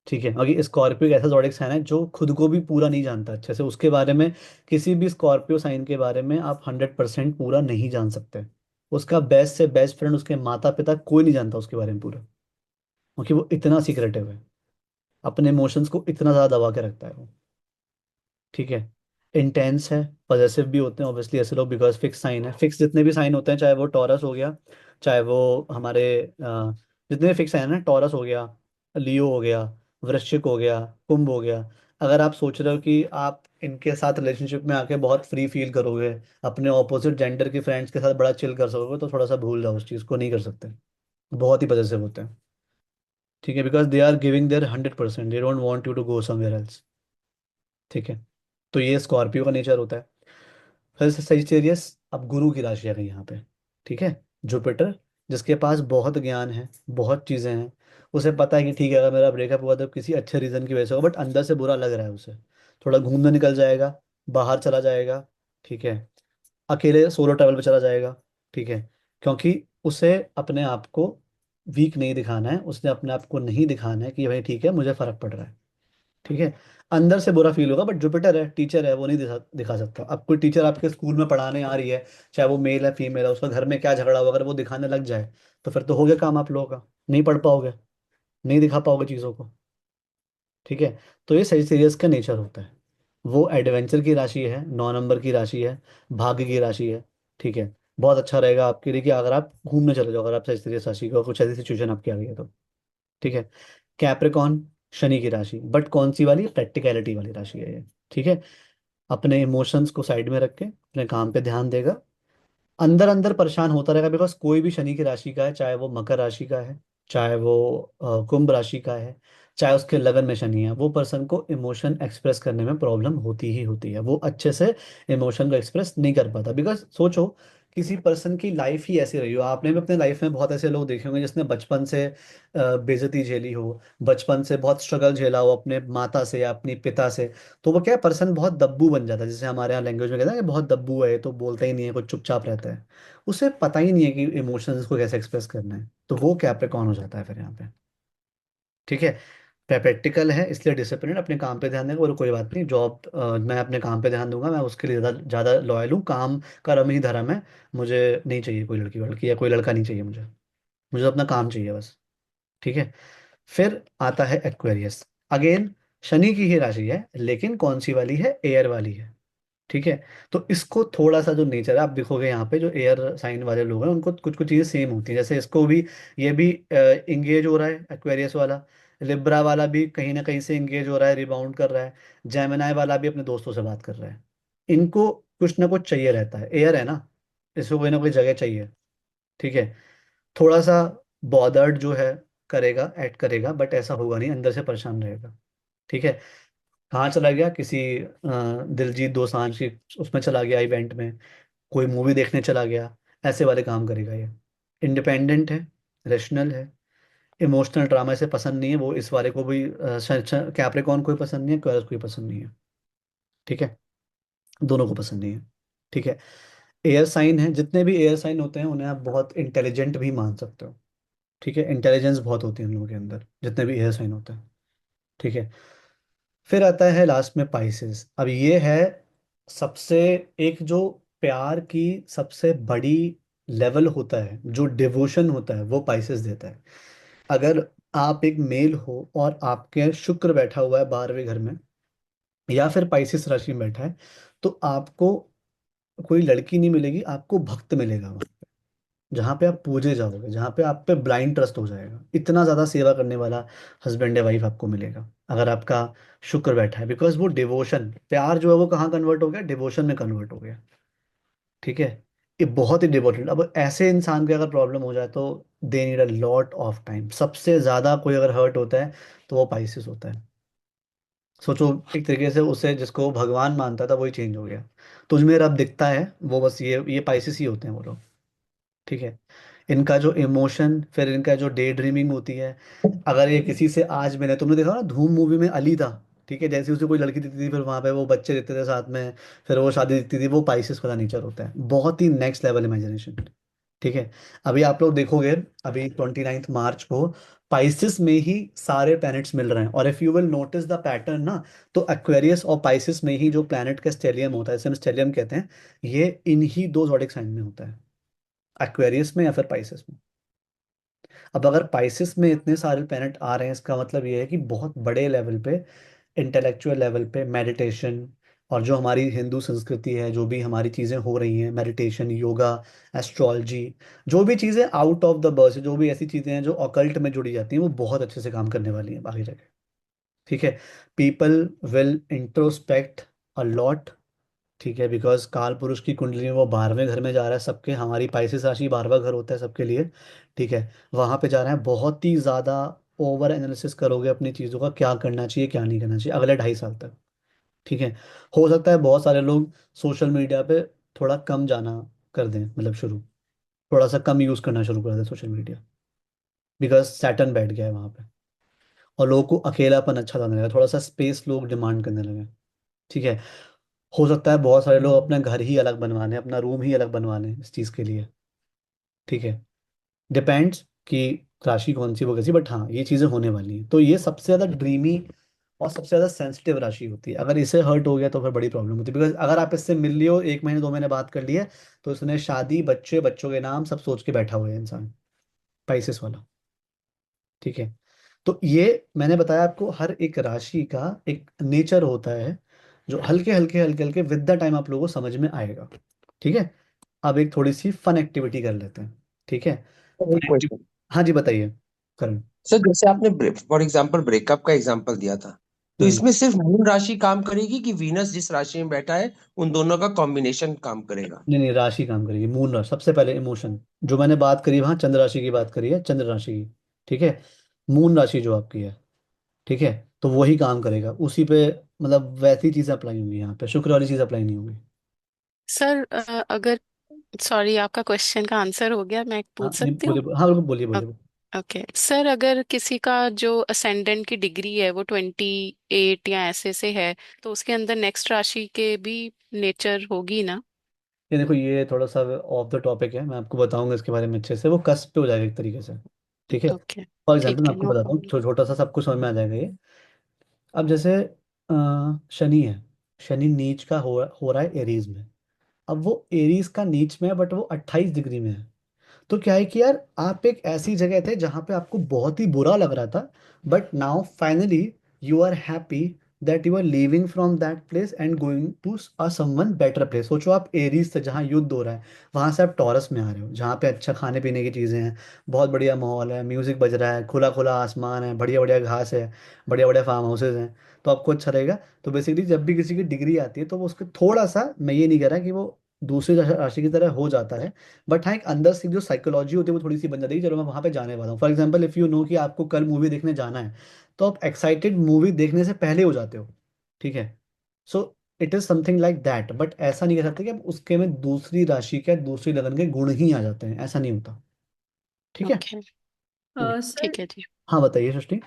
ठीक है, अगर स्कॉर्पियो एक ऐसा zodiac साइन है जो खुद को भी पूरा नहीं जानता अच्छे से, उसके बारे में, किसी भी स्कॉर्पियो साइन के बारे में आप 100% पूरा नहीं जान सकते। उसका बेस्ट से बेस्ट फ्रेंड, उसके माता पिता, कोई नहीं जानता उसके बारे में पूरा, क्योंकि वो इतना सीक्रेटिव है, अपने इमोशंस को इतना ज़्यादा दबा के रखता है वो। ठीक है। इंटेंस है, पॉजेसिव भी होते हैं ऑब्वियसली ऐसे लोग, बिकॉज फिक्स साइन है। फिक्स जितने भी साइन होते हैं, चाहे वो टॉरस हो गया, चाहे वो हमारे जितने भी फिक्स साइन है ना, टॉरस हो गया, लियो हो गया, वृश्चिक हो गया, कुंभ हो गया। अगर आप सोच रहे हो कि आप इनके साथ रिलेशनशिप में आके बहुत फ्री फील करोगे, अपने ऑपोजिट जेंडर के फ्रेंड्स के साथ बड़ा चिल कर सकोगे, तो थोड़ा सा भूल जाओ, उस चीज़ को नहीं कर सकते। बहुत ही पॉजेसिव होते हैं। ठीक है, because they are giving their 100%, they don't want you to go somewhere else. ठीक है। तो ये स्कॉर्पियो का नेचर होता है। फिर सजिटेरियस, अब गुरु की राशि आ गई यहाँ पे। ठीक है। जुपिटर, जिसके पास बहुत ज्ञान है, बहुत चीज़ें हैं, उसे पता है कि ठीक है, अगर मेरा ब्रेकअप हुआ तो किसी अच्छे रीज़न की वजह से होगा, बट अंदर से बुरा लग रहा है उसे, थोड़ा घूमने निकल जाएगा, बाहर चला जाएगा। ठीक है। अकेले सोलो ट्रैवल पे चला जाएगा। ठीक है। क्योंकि उसे अपने आप को वीक नहीं दिखाना है, उसने अपने आप को नहीं दिखाना है कि भाई ठीक है, मुझे फर्क पड़ रहा है। ठीक है। अंदर से बुरा फील होगा, बट जुपिटर है, टीचर है, वो नहीं दिखा दिखा सकता। अब कोई टीचर आपके स्कूल में पढ़ाने आ रही है, चाहे वो मेल है फीमेल है, उसका घर में क्या झगड़ा हुआ, अगर वो दिखाने लग जाए, तो फिर तो हो गया काम आप लोगों का, नहीं पढ़ पाओगे, नहीं दिखा पाओगे चीज़ों को। ठीक है। तो ये सजिटेरियस का नेचर होता है। वो एडवेंचर की राशि है, 9 नंबर की राशि है, भाग्य की राशि है। ठीक है। बहुत अच्छा रहेगा आपके लिए कि अगर आप घूमने चले जाओ, अगर आप सजिटेरियस राशि को, कुछ ऐसी सिचुएशन आपकी आ गई है तो। ठीक है। कैप्रिकॉन, शनि की राशि, बट कौन सी वाली? प्रैक्टिकलिटी वाली राशि है ये। ठीक है। अपने इमोशंस को साइड में रख के अपने काम पे ध्यान देगा। अंदर अंदर परेशान होता रहेगा, बिकॉज कोई भी शनि की राशि का है, चाहे वो मकर राशि का है, चाहे वो कुंभ राशि का है, चाहे उसके लगन में शनि है, वो पर्सन को इमोशन एक्सप्रेस करने में प्रॉब्लम होती ही होती है। वो अच्छे से इमोशन को एक्सप्रेस नहीं कर पाता, बिकॉज सोचो, किसी पर्सन की लाइफ ही ऐसी रही हो, आपने भी अपने लाइफ में बहुत ऐसे लोग देखे होंगे जिसने बचपन से बेइज्जती झेली हो, बचपन से बहुत स्ट्रगल झेला हो अपने माता से या अपनी पिता से। तो वो क्या, पर्सन बहुत दब्बू बन जाता है, जैसे हमारे यहाँ लैंग्वेज में कहते हैं कि बहुत दब्बू है, तो बोलता ही नहीं है, कुछ चुपचाप रहता है, उसे पता ही नहीं है कि इमोशंस को कैसे एक्सप्रेस करना है, तो वो कैप्रिकॉर्न हो जाता है फिर यहाँ पे। ठीक है। प्रैक्टिकल है, इसलिए डिसिप्लिन, अपने काम पे ध्यान देंगे, और कोई बात नहीं, जॉब मैं अपने काम पे ध्यान दूंगा, मैं उसके लिए ज़्यादा ज़्यादा लॉयल हूँ, काम कर्म ही धर्म है। मुझे नहीं चाहिए कोई लड़की वड़की या कोई लड़का नहीं चाहिए मुझे, मुझे अपना काम चाहिए बस। ठीक है। फिर आता है एक्वेरियस। अगेन, शनि की ही राशि है, लेकिन कौन सी वाली है? एयर वाली है। ठीक है। तो इसको थोड़ा सा, जो नेचर है, आप देखोगे यहाँ पे जो एयर साइन वाले लोग हैं, उनको कुछ कुछ चीज़ें सेम होती हैं, जैसे इसको भी, ये भी इंगेज हो रहा है एक्वेरियस वाला, लिब्रा वाला भी कहीं ना कहीं से एंगेज हो रहा है, रिबाउंड कर रहा है। जेमिनाई वाला भी अपने दोस्तों से बात कर रहा है। इनको कुछ ना कुछ चाहिए रहता है, एयर है ना, इसको कोई ना कोई जगह चाहिए। ठीक है। थोड़ा सा बॉदर्ड जो है करेगा, एक्ट करेगा, बट ऐसा होगा नहीं, अंदर से परेशान रहेगा। ठीक है। कहाँ चला गया, किसी दिलजीत दोसांझ की उसमें चला गया इवेंट में, कोई मूवी देखने चला गया, ऐसे वाले काम करेगा ये। इंडिपेंडेंट है, रेशनल है, इमोशनल ड्रामा से पसंद नहीं है, वो इस वाले को भी कैप्रिकॉर्न को भी पसंद नहीं है, क्वेरस को भी पसंद नहीं है। ठीक है। दोनों को पसंद नहीं है। ठीक है। एयर साइन है, जितने भी एयर साइन होते हैं उन्हें आप बहुत इंटेलिजेंट भी मान सकते हो। ठीक है। इंटेलिजेंस बहुत होती है उन लोगों के अंदर, जितने भी एयर साइन होते हैं। ठीक है। फिर आता है लास्ट में पाइसेस। अब ये है सबसे, एक जो प्यार की सबसे बड़ी लेवल होता है, जो डिवोशन होता है, वो पाइसेस देता है। अगर आप एक मेल हो और आपके शुक्र बैठा हुआ है 12वें घर में, या फिर पाइसेस राशि में बैठा है, तो आपको कोई लड़की नहीं मिलेगी, आपको भक्त मिलेगा वहाँ पे, जहाँ पे आप पूजे जाओगे, जहाँ पे आप पे ब्लाइंड ट्रस्ट हो जाएगा, इतना ज़्यादा सेवा करने वाला हस्बैंड या वाइफ आपको मिलेगा अगर आपका शुक्र बैठा है। बिकॉज वो डिवोशन, प्यार जो है वो कहाँ कन्वर्ट हो गया, डिवोशन में कन्वर्ट हो गया। ठीक है। ये बहुत ही डिवोटेड, अब ऐसे इंसान की अगर प्रॉब्लम हो जाए तो they need a lot of time. सबसे ज़्यादा कोई अगर हर्ट होता है तो वो पाइसिस होता है। सोचो, एक तरीके से उसे जिसको भगवान मानता था वही चेंज हो गया। तुझ में रब दिखता है, वो बस ये पाइसिस ही होते हैं वो लोग। ठीक है। इनका जो इमोशन, फिर इनका जो डे ड्रीमिंग होती है। अगर ये किसी से आज मिले, तुमने देखा ना धूम मूवी में अली था। ठीक है। जैसे उसे कोई लड़की दिखती थी, फिर वहां पे वो बच्चे दिखते थे साथ में, फिर वो शादी दिखती थी, वो पाइसेस वाला नेचर होता है, बहुत ही नेक्स्ट लेवल इमेजिनेशन। ठीक है। अभी आप लोग देखोगे, अभी 29 मार्च को पाइसिस में ही सारे प्लैनेट्स मिल रहे हैं, और if you will notice the pattern ना, तो एक्वेरियस और पाइसिस में ही जो प्लैनेट का स्टेलियम होता है, इसे हम स्टेलियम कहते हैं, ये इन्हीं दो zodiac साइन में होता है, एक्वेरियस में या फिर पाइसिस में। अब अगर पाइसिस में इतने सारे प्लैनेट आ रहे हैं, इसका मतलब ये है कि बहुत बड़े लेवल पे, इंटेलेक्चुअल लेवल पे मेडिटेशन, और जो हमारी हिंदू संस्कृति है, जो भी हमारी चीज़ें हो रही हैं, मेडिटेशन, योगा, एस्ट्रोलॉजी, जो भी चीज़ें आउट ऑफ द बर्स, जो भी ऐसी चीज़ें हैं जो ऑकल्ट में जुड़ी जाती हैं, वो बहुत अच्छे से काम करने वाली हैं आगे जाके। ठीक है। People will introspect a lot. ठीक है। बिकॉज काल पुरुष की कुंडली में वो 12वें घर में जा रहा है सबके, हमारी पाइसेस राशि 12वां घर होता है सबके लिए। ठीक है। वहां पे जा रहा है, बहुत ही ज्यादा ओवर एनालिसिस करोगे अपनी चीजों का, क्या करना चाहिए क्या नहीं करना चाहिए अगले 2.5 साल तक। ठीक है। हो सकता है बहुत सारे लोग सोशल मीडिया पे थोड़ा कम जाना कर दें, मतलब शुरू, थोड़ा सा कम यूज करना शुरू कर दें सोशल मीडिया, बिकॉज सैटर्न बैठ गया है वहां पे, और लोगों को अकेलापन अच्छा लगने लगा, थोड़ा सा स्पेस लोग डिमांड करने लगे। ठीक है। हो सकता है बहुत सारे लोग अपना घर ही अलग बनवा लें, अपना रूम ही अलग बनवा लें इस चीज़ के लिए। ठीक है। डिपेंड्स कि राशि कौन सी वो कैसी, बट हाँ ये चीज़ें होने वाली हैं। तो ये सबसे ज़्यादा ड्रीमी और सबसे ज़्यादा सेंसिटिव राशि होती है। अगर इसे हर्ट हो गया तो फिर बड़ी प्रॉब्लम होती है, बिकॉज अगर आप इससे मिल लियो, 1 महीने 2 महीने बात कर लिए, तो इसने शादी, बच्चे, बच्चों के नाम सब सोच के बैठा हुआ है इंसान, पाइसेस वाला। ठीक है। तो ये मैंने बताया आपको, हर एक राशि का एक नेचर होता है, जो हल्के हल्के हल्के हल्के विद द टाइम आप लोगों को समझ में आएगा। ठीक है। अब एक थोड़ी सी फन एक्टिविटी कर लेते हैं। ठीक है। एक Fun activity- क्वेश्चन। हाँ जी, बताइए करण। सर जैसे आपने फॉर एग्जांपल ब्रेकअप का एग्जांपल दिया था, तो हम्म। इसमें सिर्फ मून राशि काम करेगी कि वीनस जिस राशि में बैठा है उन दोनों का कॉम्बिनेशन काम करेगा? नहीं नहीं, राशि काम करेगी, मून राशि सबसे पहले, इमोशन जो मैंने बात करी वहाँ चंद्र राशि की बात करी है, चंद्र राशि की। ठीक है। मून राशि जो आपकी है, ठीक है, तो वही काम करेगा उसी पे, मतलब वैसी चीज़ अप्लाई होंगी यहाँ पे, शुक्र वाली चीज़ अप्लाई नहीं होगी। सर अगर, सॉरी, आपका क्वेश्चन का आंसर हो गया, मैं हाँ पूछ नहीं, सकती हूँ? बोलिए, हाँ बिल्कुल, बोलिए बोलिए। ओके सर, अगर किसी का जो असेंडेंट की डिग्री है वो 28 या ऐसे से है, तो उसके अंदर नेक्स्ट राशि के भी नेचर होगी ना? ये देखो, ये थोड़ा सा ऑफ द टॉपिक है, मैं आपको बताऊंगा इसके बारे में अच्छे से, वो कस्ट पे हो जाएगा एक तरीके से। ठीक है। ओके, फॉर एग्जाम्पल ठीक मैं है, आपको नो बताता हूँ, प्रॉब्लम। छोटा सा सब कुछ समझ में आ जाएगा ये। अब जैसे शनि है, शनि नीच का हो रहा है एरीज में। अब वो एरीज का नीच में है, बट वो 28 डिग्री में है। तो क्या है कि यार, आप एक ऐसी जगह थे जहां पे आपको बहुत ही बुरा लग रहा था, but now finally you are happy that you are leaving from that place and going to a someone better place. सोचो आप एरीज से जहाँ युद्ध हो रहा है, वहां से आप टॉरस में आ रहे हो जहाँ पे अच्छा खाने पीने की चीजें हैं, बहुत बढ़िया माहौल है, म्यूजिक बज रहा है, खुला खुला आसमान है, बढ़िया बढ़िया घास है, बढ़िया बढ़िया फार्म हाउसेज हैं, तो आपको अच्छा रहेगा। तो बेसिकली जब भी किसी की डिग्री आती है तो वो उसके थोड़ा सा, मैं ये नहीं कह रहा कि वो दूसरी राशि की तरह हो जाता है, बट हाँ एक अंदर से जो साइकोलॉजी होती है वो थोड़ी सी बन जाती है कि चलो मैं वहां पे जाने वाला हूँ। For example if you know कि आपको कल मूवी देखने जाना है, तो आप एक्साइटेड मूवी देखने से पहले हो जाते हो। ठीक है। So it is something like that, but ऐसा नहीं कह सकते कि अब उसके में दूसरी राशि के दूसरी लगन के गुण ही आ जाते हैं, ऐसा नहीं होता। ठीक है। ओके। सर, ठीक है जी। हाँ बताइए सृष्टि।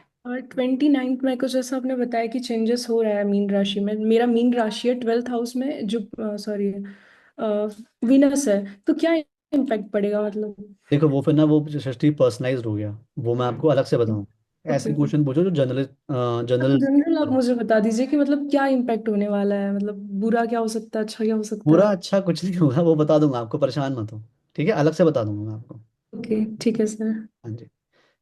29th में कुछ जैसा आपने बताया कि चेंजेस हो रहा है मीन राशि में। मेरा मीन राशि है 12th हाउस में, जो सॉरी वीनस है। तो क्या इम्पैक्ट पड़ेगा मतलब? देखो वो फिर ना वो सृष्टि पर्सनलाइज्ड हो गया, वो मैं आपको अलग से बताऊँ। ऐसे ओके। क्वेश्चन पूछो जो जनरल जनरल। जनरल आप मुझे बता दीजिए कि मतलब क्या इम्पैक्ट होने वाला है, मतलब बुरा क्या हो सकता है, अच्छा क्या हो सकता पूरा है? अच्छा कुछ नहीं होगा, वो बता दूंगा आपको, परेशान मत हो। ठीक है, अलग से बता दूंगा मैं आपको। ओके, ठीक है सर। हाँ जी।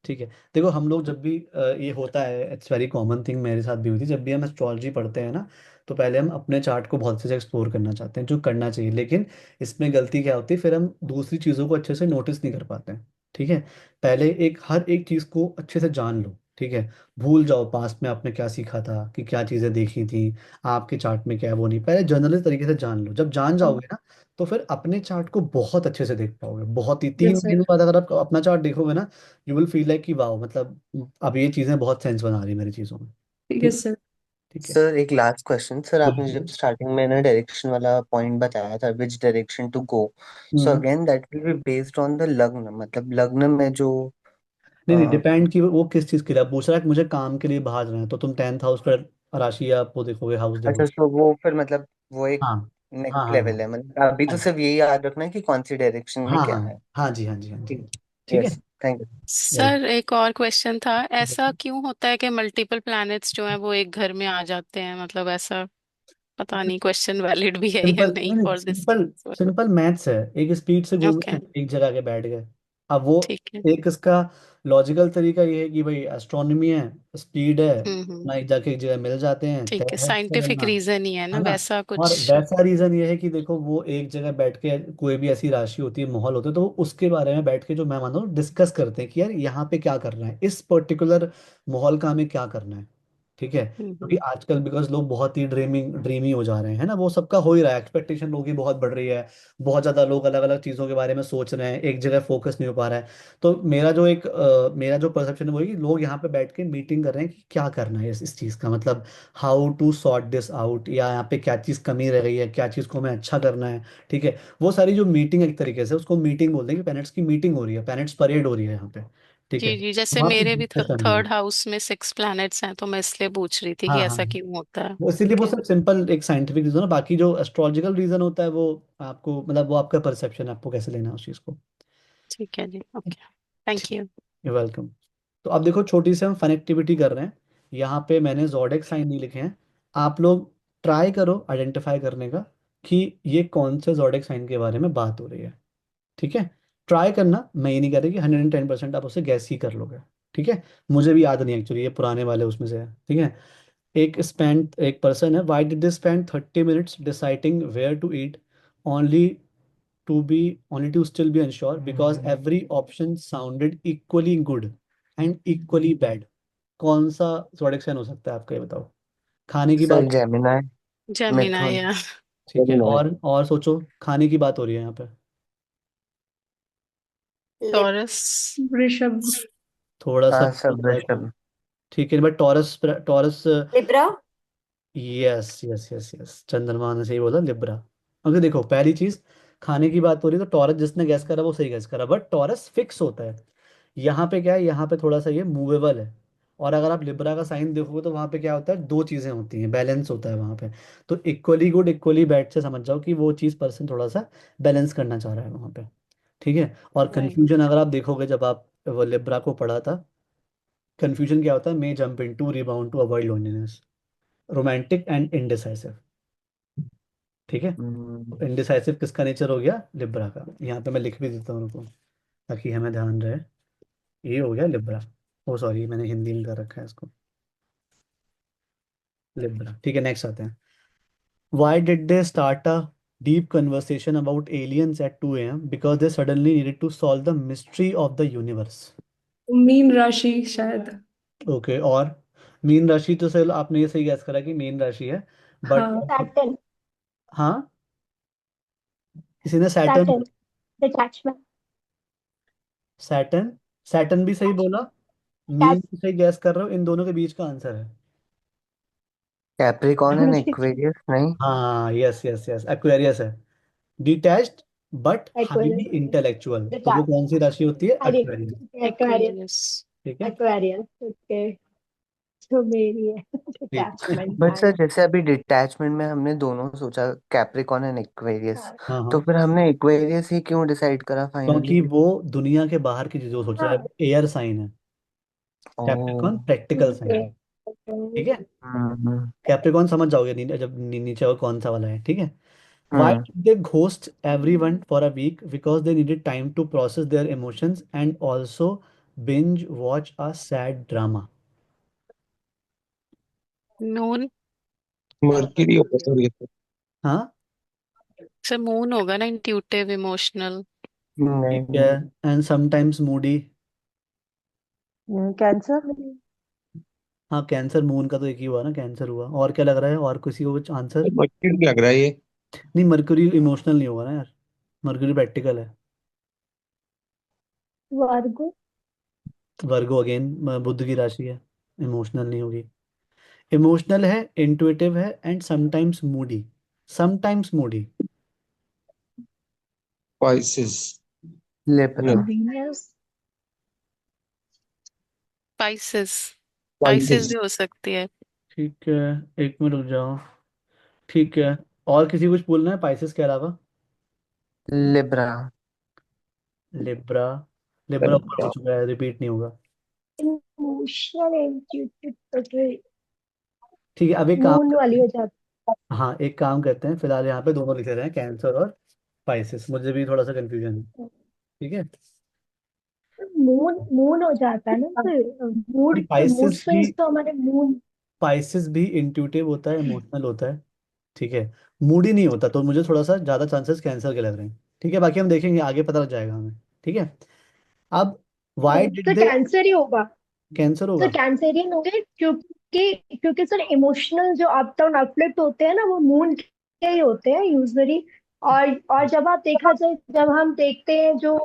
ठीक है। देखो हम लोग जब भी ये होता है, इट्स वेरी कॉमन थिंग, मेरे साथ भी हुई थी, जब भी हम एस्ट्रोलॉजी पढ़ते हैं ना, तो पहले हम अपने चार्ट को बहुत से एक्सप्लोर करना चाहते हैं, जो करना चाहिए, लेकिन इसमें गलती क्या होती है, फिर हम दूसरी चीज़ों को अच्छे से नोटिस नहीं कर पाते हैं। ठीक है। पहले एक हर एक चीज़ को अच्छे से जान लो। ठीक है। भूल जाओ पास्ट में आपने क्या सीखा था, कि क्या चीज़ें देखी थी, आपके चार्ट में क्या है वो नहीं, पहले जर्नलिस्ट तरीके से जान लो। जब जान जाओगे ना, तो फिर अपने चार्ट को बहुत अच्छे से देख पाओगे। बहुत ही तीन यस महीने सर। बाद अगर आप अपना चार्ट देखोगे ना, यू विल फील लाइक कि वाह, मतलब अब ये चीजें बहुत सेंस बना रही है मेरी चीजों में। ठीक है ठीक। सर। ठीक है। सर एक लास्ट क्वेश्चन सर, आपने बोलिए। जब स्टार्टिंग में ना डायरेक्शन वाला पॉइंट बताया था, which direction to go, so hmm. Again that will be based on the लग्न, मतलब लग्न में जो नहीं नहीं, अ, डिपेंड कि वो किस चीज के लिए। आप पूछ रहा है कि मुझे काम के लिए बाहर जाना है, तो तुम 10th हाउस का राशि या वो देखोगे, हाउस अच्छा, देखोगे। तो वो फिर मतलब वो एक हाँ हाँ नेक्स्ट हाँ लेवल हाँ है, मतलब अभी तो हाँ सिर्फ यही याद रखना है कि कौन सी डायरेक्शन में हाँ क्या हाँ है। हाँ जी, हाँ जी, हाँ जी, हाँ ठीक। जी। ठीक है। Yes, thank you. Well. Sir एक और क्वेश्चन था, ऐसा क्यों होता है कि मल्टीपल प्लैनेट्स जो हैं वो एक घर में आ जाते हैं, मतलब ऐसा पता नहीं क्वेश्चन वैलिड भी है या सिंपल नहीं नहीं नहीं, for this simple case. Simple maths है। एक स्पीड से घूम ओके। एक जगह के बैठ गए। अब वो ठीक है। एक इसका लॉजिकल तरीका ये है कि भाई एस्ट्रोनॉमी है, स्पीड है, हम्म। ना एक जाके एक जगह मिल जाते हैं, तय ठीक है, है साइंटिफिक चलना। रीजन ही है ना है ना। वैसा और कुछ। वैसा रीजन ये है कि देखो वो एक जगह बैठ के, कोई भी ऐसी राशि होती है, माहौल होता है, तो वो उसके बारे में बैठ के, जो मैं मानो, डिस्कस करते हैं कि यार यहाँ पे क्या करना है, इस पर्टिकुलर माहौल का हमें क्या करना है। ठीक है, क्योंकि हम्म। आजकल बिकॉज लोग बहुत ही ड्रीमी हो जा रहे हैं, है ना, वो सबका हो ही रहा है, एक्सपेक्टेशन लोगों की बहुत बढ़ रही है, बहुत ज्यादा लोग अलग अलग चीजों के बारे में सोच रहे हैं, एक जगह फोकस नहीं हो पा रहा है। तो मेरा जो परसेप्शन है वो है कि लोग यहाँ पे बैठ के मीटिंग कर रहे हैं कि क्या करना है इस चीज का, मतलब how to sort this out, या यहाँ पे क्या चीज़ कमी रह गई है, क्या चीज़ को हमें अच्छा करना है। ठीक है। वो सारी जो मीटिंग, एक तरीके से उसको मीटिंग बोलते हैं, कि पेरेंट्स की मीटिंग हो रही है, पेरेंट्स परेड हो रही है यहाँ पे। ठीक जी है, जी, तो जैसे वहाँ पे मेरे भी डिस्कस करना है। थर्ड हाउस में 6 प्लैनेट्स हैं, तो मैं इसलिए पूछ रही थी हाँ कि हाँ। ऐसा क्यों होता है। वो इसीलिए ठीक वो है। सब सिंपल एक साइंटिफिक रीजन है, बाकी जो एस्ट्रोलॉजिकल रीजन होता है वो आपको, मतलब वो आपका परसेप्शन है, आपको कैसे लेना है उस चीज़ को। ठीक है जी। Okay. Thank you. You welcome. तो अब देखो छोटी सी हम फन एक्टिविटी कर रहे हैं। यहाँ पे मैंने जोडिक साइन नहीं लिखे हैं। आप लोग ट्राई करो आइडेंटिफाई करने का कि ये कौन से जोडिक साइन के बारे में बात हो रही है। ठीक है। ट्राई करना, मैं ये नहीं कह रही कि 110% आप उसे गैस ही कर लोगे। ठीक है। मुझे भी याद नहीं एक्चुअली, ये पुराने वाले उसमें से है। ठीक है। एक पर्सन है, why did they spend 30 minutes deciding where to eat, only only to still be unsure because every option sounded equally good and equally bad। कौन सा zodiac sign हो सकता है आपका, ये बताओ। खाने की सर बात। जेमिनाई, जेमिना मिथुन, या ठीक है, जेमिनाई। और सोचो, खाने की बात हो रही है यहाँ पे। Lip taurus. वृषभ। थोड़ा सा हाँ सर, थोड़ा सा। वृषभ। ठीक है, but taurus taurus. Libra. Yes yes yes yes, चंद्रमा ने सही बोला, लिब्रा। अगर देखो पहली चीज, खाने की बात हो रही है, तो टॉरस जिसने गैस करा वो सही गैस करा, बट टॉरस फिक्स होता है। यहाँ पे क्या है, यहाँ पे थोड़ा सा ये मूवेबल है। और अगर आप लिब्रा का साइन देखोगे तो वहाँ पे क्या होता है, दो चीज़ें होती हैं, बैलेंस होता है वहाँ पे। तो इक्वली गुड इक्वली बैड से समझ जाओ कि वो चीज़ पर्सन थोड़ा सा बैलेंस करना चाह रहा है वहाँ पे। ठीक है। और राइट। कन्फ्यूजन अगर आप देखोगे, जब आप वो लिब्रा को पढ़ा था, कन्फ्यूजन क्या होता है, may jump into rebound to avoid loneliness, romantic and indecisive. ठीक है। हम्म, इनडिसाइसिव किसका नेचर हो गया, लिब्रा का। यहाँ पे मैं लिख भी देता हूँ उनको, ताकि हमें ध्यान रहे। ये हो गया लिब्रा। ओ सॉरी, मैंने हिंदी में कर रखा है इसको। लिब्रा। ठीक है, नेक्स्ट आते हैं। Why did they start a deep conversation about aliens at 2 a.m.? Because they suddenly needed to solve the mystery of the universe. Mean राशि शायद। ओके, और मीन राशि तो सर आपने ये सही गैस करा कि मीन राशि है, बट हाँ। सैटर्न। हाँ, किसी ने Saturn. Saturn detachment. Saturn, Saturn भी सही बोला, मीन भी सही गैस कर रहे हो, इन दोनों के बीच का आंसर है। कैप्रिकॉर्न एंड एक्वेरियस नहीं। हाँ, यस यस यस, एक्वेरियस है। Detached but highly Aquarius. Intellectual, तो वो कौन सी डिटैच। राशि होती है? अरे एक्वेरियस। एक्वेरियस। Aquarius. ठीक है। Aquarius okay. जो मेरी है ठीक डिटैचमेंट बट सर थैंक। जैसे अभी डिटैचमेंट में हमने दोनों सोचा, कैप्रिकॉर्न एंड एक्वेरियस, हाँ हाँ तो हाँ, फिर हमने एक्वेरियस ही क्यों डिसाइड करा क्योंकि फाइनली? वो दुनिया के बाहर की चीजों को सोच रहा है, हाँ एयर साइन है। कैप्रिकॉन ओह। प्रैक्टिकल साइन है। ठीक है, हम्म। कैप्रिकॉन समझ जाओगे जब नीचे और कौन सा वाला है। ठीक है। Why hmm. did they ghost everyone for a week? Because they needed time to process their emotions and also binge watch a sad drama. Moon. Mercury होगा सर ये तो। हाँ, सर मून होगा ना, इंट्यूटिव इमोशनल। ठीक है। नहीं। And sometimes moody. Cancer. हाँ, कैंसर मून का तो एक ही हुआ ना, कैंसर हुआ। और क्या लग रहा है, और किसी को कुछ आंसर? मर्क्यूरी लग रहा है ये। नहीं, मरकरी इमोशनल नहीं होगा ना यार, मरकरी प्रैक्टिकल है। वर्गो। वर्गो अगेन बुध की राशि है, इमोशनल नहीं होगी। इमोशनल है, इंट्यूटिव है, and sometimes Moody. Sometimes Moody. Spices. Libra. Venus. Spices. Spices spices. भी हो सकती है। ठीक है, एक मिनट रुक जाओ। ठीक है, और किसी को कुछ बोलना है पाइसेस के अलावा? लिब्रा। लिब्रा। लिब्रा ऊपर हो चुका है, रिपीट नहीं होगा। Emotional intuitive. ठीक है, अब एक काम मून करते वाली हो हैं। जाती हाँ, एक काम करते हैं, फिलहाल यहाँ पे दोनों लिखे रहे हैं, कैंसर और पाइसेस, मुझे भी थोड़ा सा कंफ्यूजन है। है। ठीक है। मून मून हो जाता है ना फिर। नहीं, मूड स्विंग्स तो हमारे मून। पाइसेस भी इंट्यूटिव होता है, इमोशनल होता है। ठीक है, मूडी नहीं होता, तो मुझे थोड़ा सा ज़्यादा चांसेस कैंसर के लग रहे हैं। ठीक है, बाकी हम देखेंगे आगे, पता लग जाएगा हमें। ठीक है। अब वाई डिड तो दे। कैंसर ही होगा। कैंसर सर होगा। कैंसेरियन हो गए क्योंकि क्योंकि सर इमोशनल जो अप डाउन अप्लिफ्ट होते हैं ना वो मून के ही होते हैं यूजुअली। और जब आप देखा जाए जब हम देखते हैं जो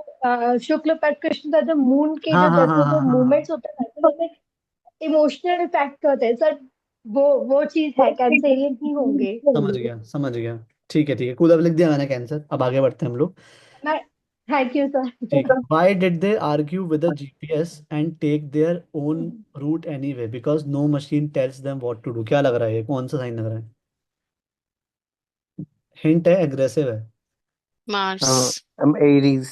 शुक्ल पक्ष कृष्ण का जो मून के हाँ जो हाँ हाँ जैसे हाँ जो हाँ हाँ, मूवमेंट्स होते हैं वैसे वैसे इमोशनल इफेक्ट होते हैं सर। वो चीज है कैंसेरियन ही होंगे। समझ गया समझ गया। ठीक है ठीक है, कूल, अब लिख दिया मैंने कैंसर। अब आगे बढ़ते हैं हम लोग। मैं थैंक यू ठीक है। Sir. Why did they argue with the GPS and take their own route anyway? Because no machine tells them what to do. क्या लग रहा है, ये कौन सा साइन लग रहा है? हिंट है, एग्रेसिव है। मार्स। एरीज।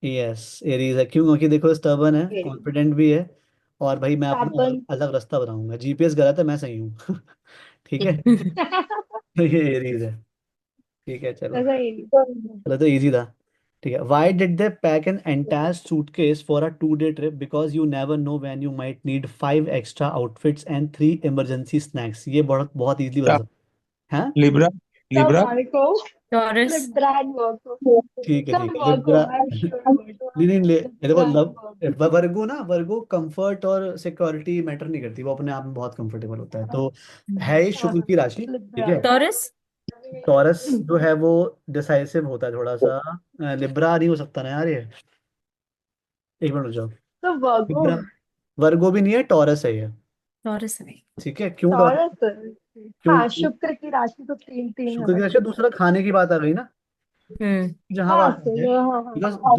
यस, एरीज है। क्यों? क्योंकि देखो, स्टबर्न है, कॉन्फिडेंट भी है, और भाई मैं अपना अलग, कार्बन। अलग रास्ता बताऊंगा। जीपीएस गलत है, मैं सही हूँ। ठीक है। तो ये एरीज है। ठीक है, चलो। सही। चलो, तो इजी था। ठीक है। Why did they pack an entire suitcase for a 2 day trip? Because you never know when you might need 5 extra outfits and 3 emergency snacks. ये बहुत बहुत इजीली बता सकते हैं। हाँ, लिब्रा। सब Libra. Virgo. Taurus. Libra and वर्गो। ठीक है सब ठीक है, वर्गो लिब्रा। आई एम श्योर नहीं नहीं, देखो, लिब्रा एंड वर्गो। वर्गो ना, वर्गो कंफर्ट और सिक्योरिटी मैटर नहीं करती, वो अपने आप में बहुत कंफर्टेबल होता है, तो है ही शुक्र की राशि। ठीक लिब्रा। है। टॉरस। टॉरस जो है वो डिसाइसिव होता है थोड़ा सा। लिब्रा नहीं हो सकता ना यार ये। एक मिनट रुक जाओ। तो वर्गो। लिब्रा, वर्गो भी नहीं है, टॉरस है ये। टॉरस है। ठीक है, क्यों टॉरस? टॉरस। हाँ क्योंकि शुक्र की राशि तो तीन तीन है शुक्र की राशि, मतलब। दूसरा खाने की बात आ गई ना, हम्म। जहां हाँ बात सर है। हाँ हाँ बिकॉज हाँ।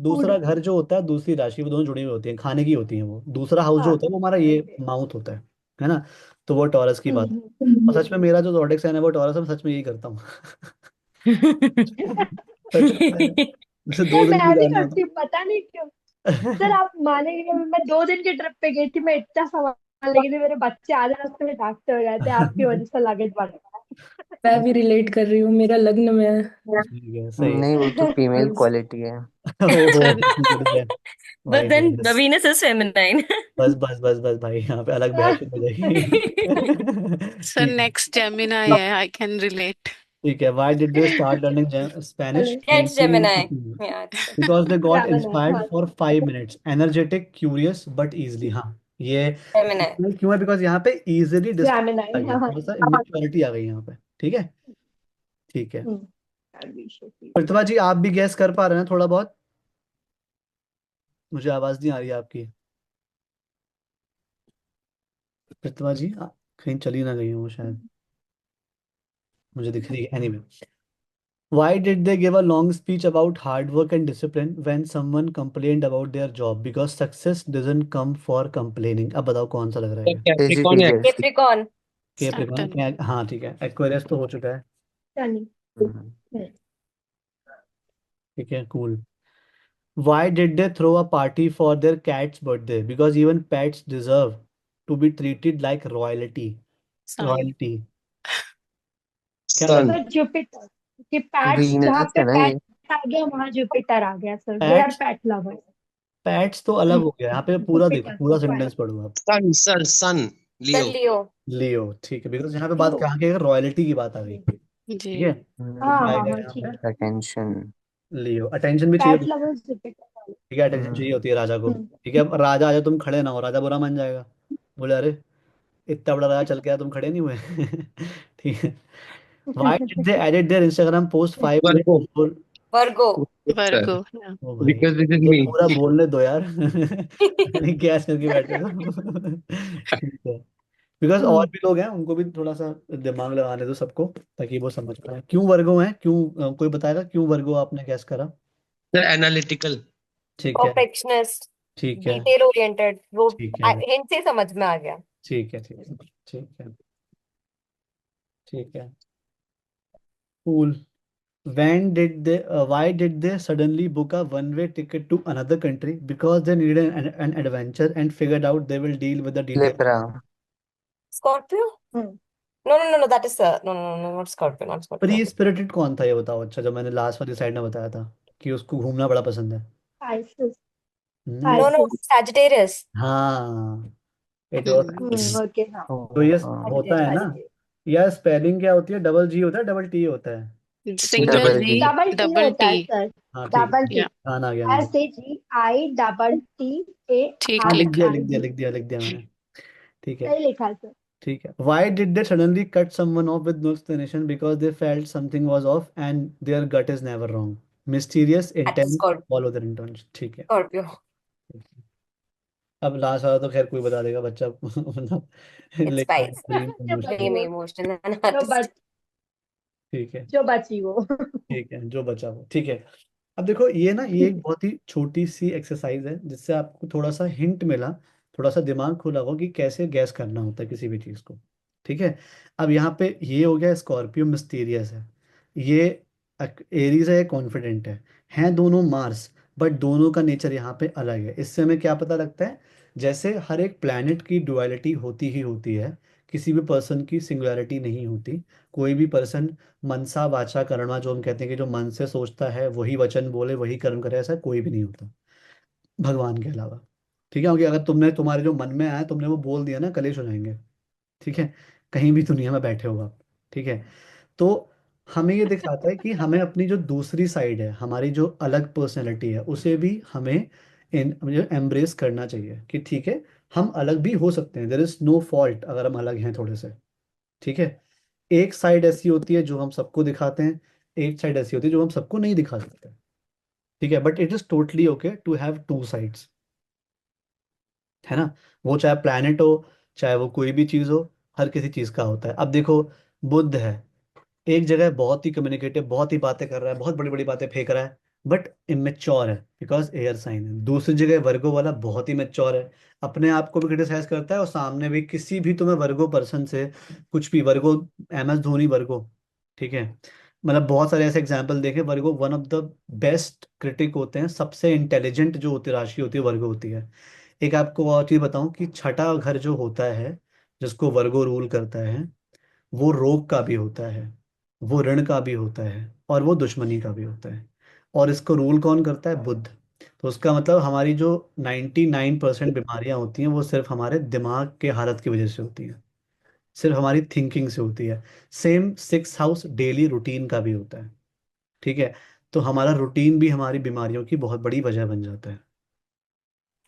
दूसरा फूड। घर जो होता है, दूसरी राशि, वो दोनों जुड़ी हुई होती हैं, खाने की होती हैं। वो दूसरा हाउस जो हाँ होता है वो हमारा ये ओके। माउथ होता है ना। तो वो टॉरस की बात है। हम्म। और सच में मेरा जो zodiac sign है वो टॉरस है, मैं सच में यही करता हूँ। सच में जैसे दो सर दिन मैं भी गुजारने करती हूँ पता नहीं क्यों। सर आप मानेंगे नहीं, मैं 2 दिन की ट्रिप पे गई थी मैं इतना सामान लेके थी मेरे बच्चे आधे रास्ते में डांटते हो गए थे आपकी वजह से लगेज बढ़ गया। मैं भी रिलेट कर रही हूँ, मेरा लग्न में है। ठीक है, सही है। नहीं, वो तो फीमेल Yes. क्वालिटी है। ओहो, बढ़िया। But भाई then the Venus। Venus is feminine. बस बस बस बस भाई, यहाँ पे अलग बहस शुरू हो जाएगी। सो ठीक नेक्स्ट जेमिनाई है। है, आई कैन रिलेट। ठीक है, why did they start learning Spanish चलो, Yeah, it's 20 Gemini. Yeah, it's because they got Gemini, inspired हाँ। for 5 minutes, energetic, curious but easily। हाँ, ये Gemini. क्यों है? बिकॉज यहाँ पे इजीली डिस्कस आ Gemini, गया, हाँ हाँ। थोड़ा सा इमेच्योरिटी आ गई यहाँ पे। ठीक है, ठीक है। हम्म, ambition, प्रतिभा जी, आप भी गैस कर पा रहे हैं थोड़ा बहुत? मुझे आवाज नहीं आ रही है आपकी। प्रतिभा जी, कहीं चली ना गई हो वो शायद, मुझे दिख रही है। Anyway, why did they give a long speech about hard work and discipline when someone complained about their job? Because success doesn't come for complaining। अब बताओ कौन सा लग रहा है ये? कैप्रिकॉन है। सेजिटेरियस। Capricorn. Capricorn Saturn. क्या? हाँ ठीक है, एक्वेरियस तो हो चुका है। Sunny। ठीक है, cool. Why did they throw a party for their cat's birthday? Because even pets deserve to be treated like royalty। Sun. Royalty क्या सन। लगा? सर जुपिटर, कि पैट्स, जहाँ वीनस पे है ना ये? पैट आ गया वहां जुपिटर आ गया sir, they are pets, pet lover. Pets तो अलग हो गया यहाँ पे, पूरा देखो, जुपिटर पूरा पैट। सेंटेंस पढ़ो आप। सन सर सन। Sir लियो। Leo. लियो, ठीक है, बिकॉज यहाँ पे बात लियो। कहाँ की है? रॉयल्टी की बात आ गई। जी। ठीक है, तो हाँ क्या हाँ आएगा हाँ, यहाँ ठीक पे? है। अटेंशन। लियो, अटेंशन भी चाहिए पैट होती है। Lover Jupiter. ठीक है, अटेंशन चाहिए होती है राजा को। हम्म। ठीक है, अब राजा आ जाए, तुम खड़े ना हो, राजा बुरा मान जाएगा, बोले अरे इतना बड़ा राजा चल के आया, तुम खड़े नहीं हुए। ठीक है। Why did they edit their Instagram post 5 minutes Virgo. before? Virgo. Sir, वर्गो। ओ भाई, बिकॉज दिस इज तो मी। पूरा बोलने दो यार। नहीं, गैस करके बैठे हो। ठीक है, बिकॉज और हम्म। भी लोग हैं, उनको भी थोड़ा सा दिमाग लगाने दो सबको, ताकि वो समझ पाए क्यों वर्गो है, क्यों। कोई बताएगा क्यों वर्गो आपने गैस करा? Sir analytical. ठीक है, Perfectionist. ठीक है, Detail oriented. वो ठीक है, हिंट से समझ में आ गया. ठीक है, ठीक है, ठीक है, ठीक है, cool. Why did they suddenly book a one-way ticket to another country? Because they needed an adventure and figured out they will deal with the details. Libra. Scorpio? Hmm. No, no, no, no. That is no, no, no, no, not Scorpio, not Scorpio. Pre spirited कौन था ये बताओ? अच्छा, जो मैंने last वाली side में बताया था कि उसको घूमना बड़ा पसंद है। आइसिस। नहीं, No, no, आइसिस। Sagittarius. हाँ, इट हम्म। वॉज। ओके, हाँ। तो ये हाँ। होता है ना, Sagittarius। या स्पेलिंग क्या होती है? डबल जी होता है, डबल टी होता है? सिंगल डबल जी, जी। डबल टी डबल होता टी। है सर। हाँ ठीक डबल है, टी। या, ध्यान आ गया मुझे। SAGI ठीक हाँ, आई लिख दिया लिखा। लिख दिया एन लिख दिया लिख दिया मैंने। ठीक है, सही लिखा है सर। ठीक है। Why did they suddenly cut someone off with no explanation? Because they felt something was off and their gut is never wrong। Mysterious, That's intense, Scorpio. follow their intentions। ठीक है, Scorpio. अब last वाला तो खैर कोई बता देगा बच्चा। मतलब It's लेकिन spice. ड्रीम जो Way इमोशनल। बची more वो, emotional and जो बच artistic. ठीक है, जो बची वो। ठीक है, जो बचा वो। ठीक है, अब देखो ये ना, ये एक बहुत ही छोटी सी एक्सरसाइज है जिससे आपको थोड़ा सा हिंट मिला, थोड़ा सा दिमाग खुला हो कि कैसे गैस करना होता है किसी भी चीज़ को। ठीक है, अब यहाँ पे ये हो गया, स्कॉर्पियो मिस्टीरियस है, ये एरीज है, ये कॉन्फिडेंट है। हैं दोनों मार्स, बट दोनों का नेचर यहाँ पे अलग है। इससे हमें क्या पता लगता है? जैसे हर एक प्लैनेट की डुअलिटी होती ही होती है, किसी भी पर्सन की सिंगुलैरिटी नहीं होती। कोई भी पर्सन मनसा वाचा कर्मा, जो हम कहते हैं कि जो मन से सोचता है वही वचन बोले, वही कर्म करे, ऐसा कोई भी नहीं होता भगवान के अलावा। ठीक है, क्योंकि अगर तुमने, तुम्हारे जो मन में आया, तुमने वो बोल दिया ना, कलेश हो जाएंगे। ठीक है, कहीं भी दुनिया में बैठे हो आप। ठीक है, तो हमें ये दिखाता है कि हमें अपनी जो दूसरी साइड है, हमारी जो अलग पर्सनैलिटी है, उसे भी हमें एम्ब्रेस करना चाहिए कि ठीक है, हम अलग भी हो सकते हैं। देर इज नो फॉल्ट अगर हम अलग हैं थोड़े से। ठीक है, एक साइड ऐसी होती है जो हम सबको दिखाते हैं, एक साइड ऐसी होती है जो हम सबको नहीं दिखा सकते। ठीक है, but it is totally okay to have two sides, है ना? वो चाहे प्लैनेट हो, चाहे वो कोई भी चीज़ हो, हर किसी चीज़ का होता है। अब देखो, बुद्ध है, एक जगह बहुत ही कम्युनिकेटिव, बहुत ही बातें कर रहा है, बहुत बड़ी बड़ी बातें फेंक रहा है, बट इमेच्योर है बिकॉज एयर साइन है। दूसरी जगह वर्गो वाला बहुत ही मेच्योर है, अपने आप को भी क्रिटिसाइज करता है और सामने भी किसी भी तुम्हें वर्गो पर्सन से कुछ भी, वर्गो, MS धोनी वर्गो। ठीक है, मतलब बहुत सारे ऐसे एग्जाम्पल देखे, Virgo one of the best critic होते हैं, सबसे इंटेलिजेंट जो होती राशि होती है वर्गो होती है। एक आपको और चीज बताऊं कि छठा घर जो होता है, जिसको वर्गो रूल करता है, वो रोग का भी होता है। वो ऋण का भी होता है और वो दुश्मनी का भी होता है। और इसको रूल कौन करता है? बुध। तो उसका मतलब हमारी जो 99% बीमारियां होती हैं वो सिर्फ हमारे दिमाग के हालत की वजह से होती हैं, सिर्फ हमारी थिंकिंग से होती है। Same six house daily routine का भी होता है। ठीक है। तो हमारा रूटीन भी हमारी बीमारियों की बहुत बड़ी वजह बन जाता है।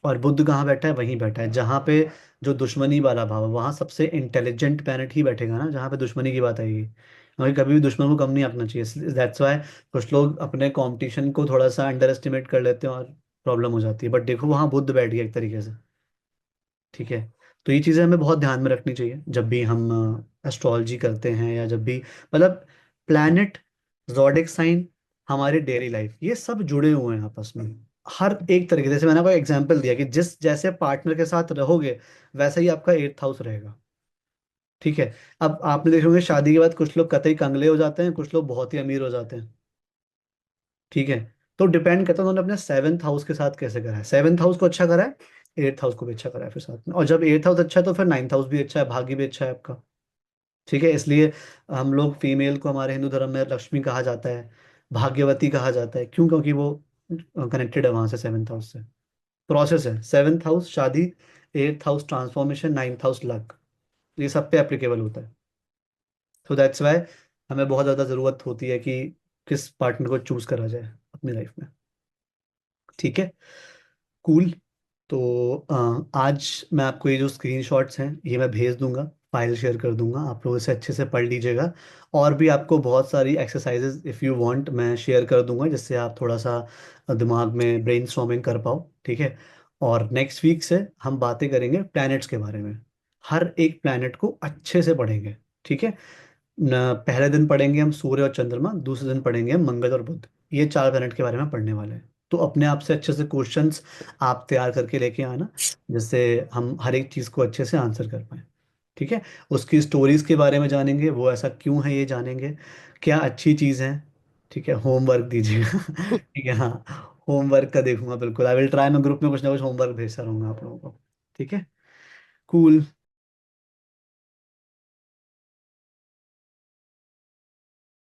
और बुध कहाँ बैठा है? वहीं बैठा है जहाँ पे जो दुश्मनी वाला भाव है, वहाँ सबसे इंटेलिजेंट प्लैनेट ही बैठेगा ना जहाँ पे दुश्मनी की बात आएगी, क्योंकि कभी भी दुश्मन को कम नहीं आंकना चाहिए। दैट्स वाई कुछ लोग अपने कंपटीशन को थोड़ा सा अंडर एस्टिमेट कर लेते हैं और प्रॉब्लम हो जाती है। बट देखो वहाँ बुध बैठ गया एक तरीके से। ठीक है। तो ये चीज़ें हमें बहुत ध्यान में रखनी चाहिए जब भी हम एस्ट्रोलॉजी करते हैं, या जब भी मतलब प्लैनेट, ज़ोडिक साइन, हमारी डेली लाइफ, ये सब जुड़े हुए हैं आपस में। हर एक तरीके से, जैसे मैंने आपको एग्जांपल दिया कि जिस जैसे पार्टनर के साथ रहोगे वैसा ही आपका एट्थ हाउस रहेगा। ठीक है। अब आपने देखे होंगे शादी के बाद कुछ लोग कतई कंगले हो जाते हैं, कुछ लोग बहुत ही अमीर हो जाते हैं। ठीक है। तो डिपेंड करता है उन्होंने अपने सेवन्थ हाउस के साथ कैसे करा है। सेवन्थ हाउस को अच्छा करा है, एट्थ हाउस को भी अच्छा करा है फिर साथ में। और जब एट्थ हाउस अच्छा है तो फिर नाइन्थ हाउस भी अच्छा है, भाग्य भी अच्छा है आपका। ठीक है। इसलिए हम लोग फीमेल को हमारे हिंदू धर्म में लक्ष्मी कहा जाता है, भाग्यवती कहा जाता है। क्यों? क्योंकि वो कनेक्टेड है वहां से सेवन्थ हाउस से। प्रोसेस है, सेवन्थ हाउस शादी, eighth house transformation, ninth house luck, ये सब पे एप्लीकेबल होता है। तो दैट्स वाई हमें बहुत ज़्यादा ज़रूरत होती है कि किस पार्टनर को चूज करा जाए अपनी लाइफ में। ठीक है। कूल। तो आज मैं आपको ये जो स्क्रीनशॉट्स हैं ये मैं भेज दूंगा, फाइल शेयर कर दूंगा, आप लोग इसे अच्छे से पढ़ लीजिएगा। और भी आपको बहुत सारी एक्सरसाइजेज इफ़ यू वांट मैं शेयर कर दूंगा, जिससे आप थोड़ा सा दिमाग में ब्रेनस्टॉर्मिंग कर पाओ। ठीक है। और नेक्स्ट वीक से हम बातें करेंगे प्लैनेट्स के बारे में, हर एक प्लैनेट को अच्छे से पढ़ेंगे। ठीक है। पहले दिन पढ़ेंगे हम सूर्य और चंद्रमा, दूसरे दिन पढ़ेंगे हम मंगल और बुध। ये चार प्लैनेट के बारे में पढ़ने वाले हैं। तो अपने आप से अच्छे से क्वेश्चंस आप तैयार करके लेके आना, जिससे हम हर एक चीज़ को अच्छे से आंसर कर पाए। ठीक है। उसकी स्टोरीज के बारे में जानेंगे, वो ऐसा क्यों है ये जानेंगे, क्या अच्छी चीज़ है। ठीक है। होमवर्क दीजिएगा। ठीक है। हाँ, होमवर्क का देखूंगा बिल्कुल, आई विल ट्राई। मैं ग्रुप में कुछ ना कुछ होमवर्क भेजता रहूंगा आप लोगों को। ठीक है। कूल।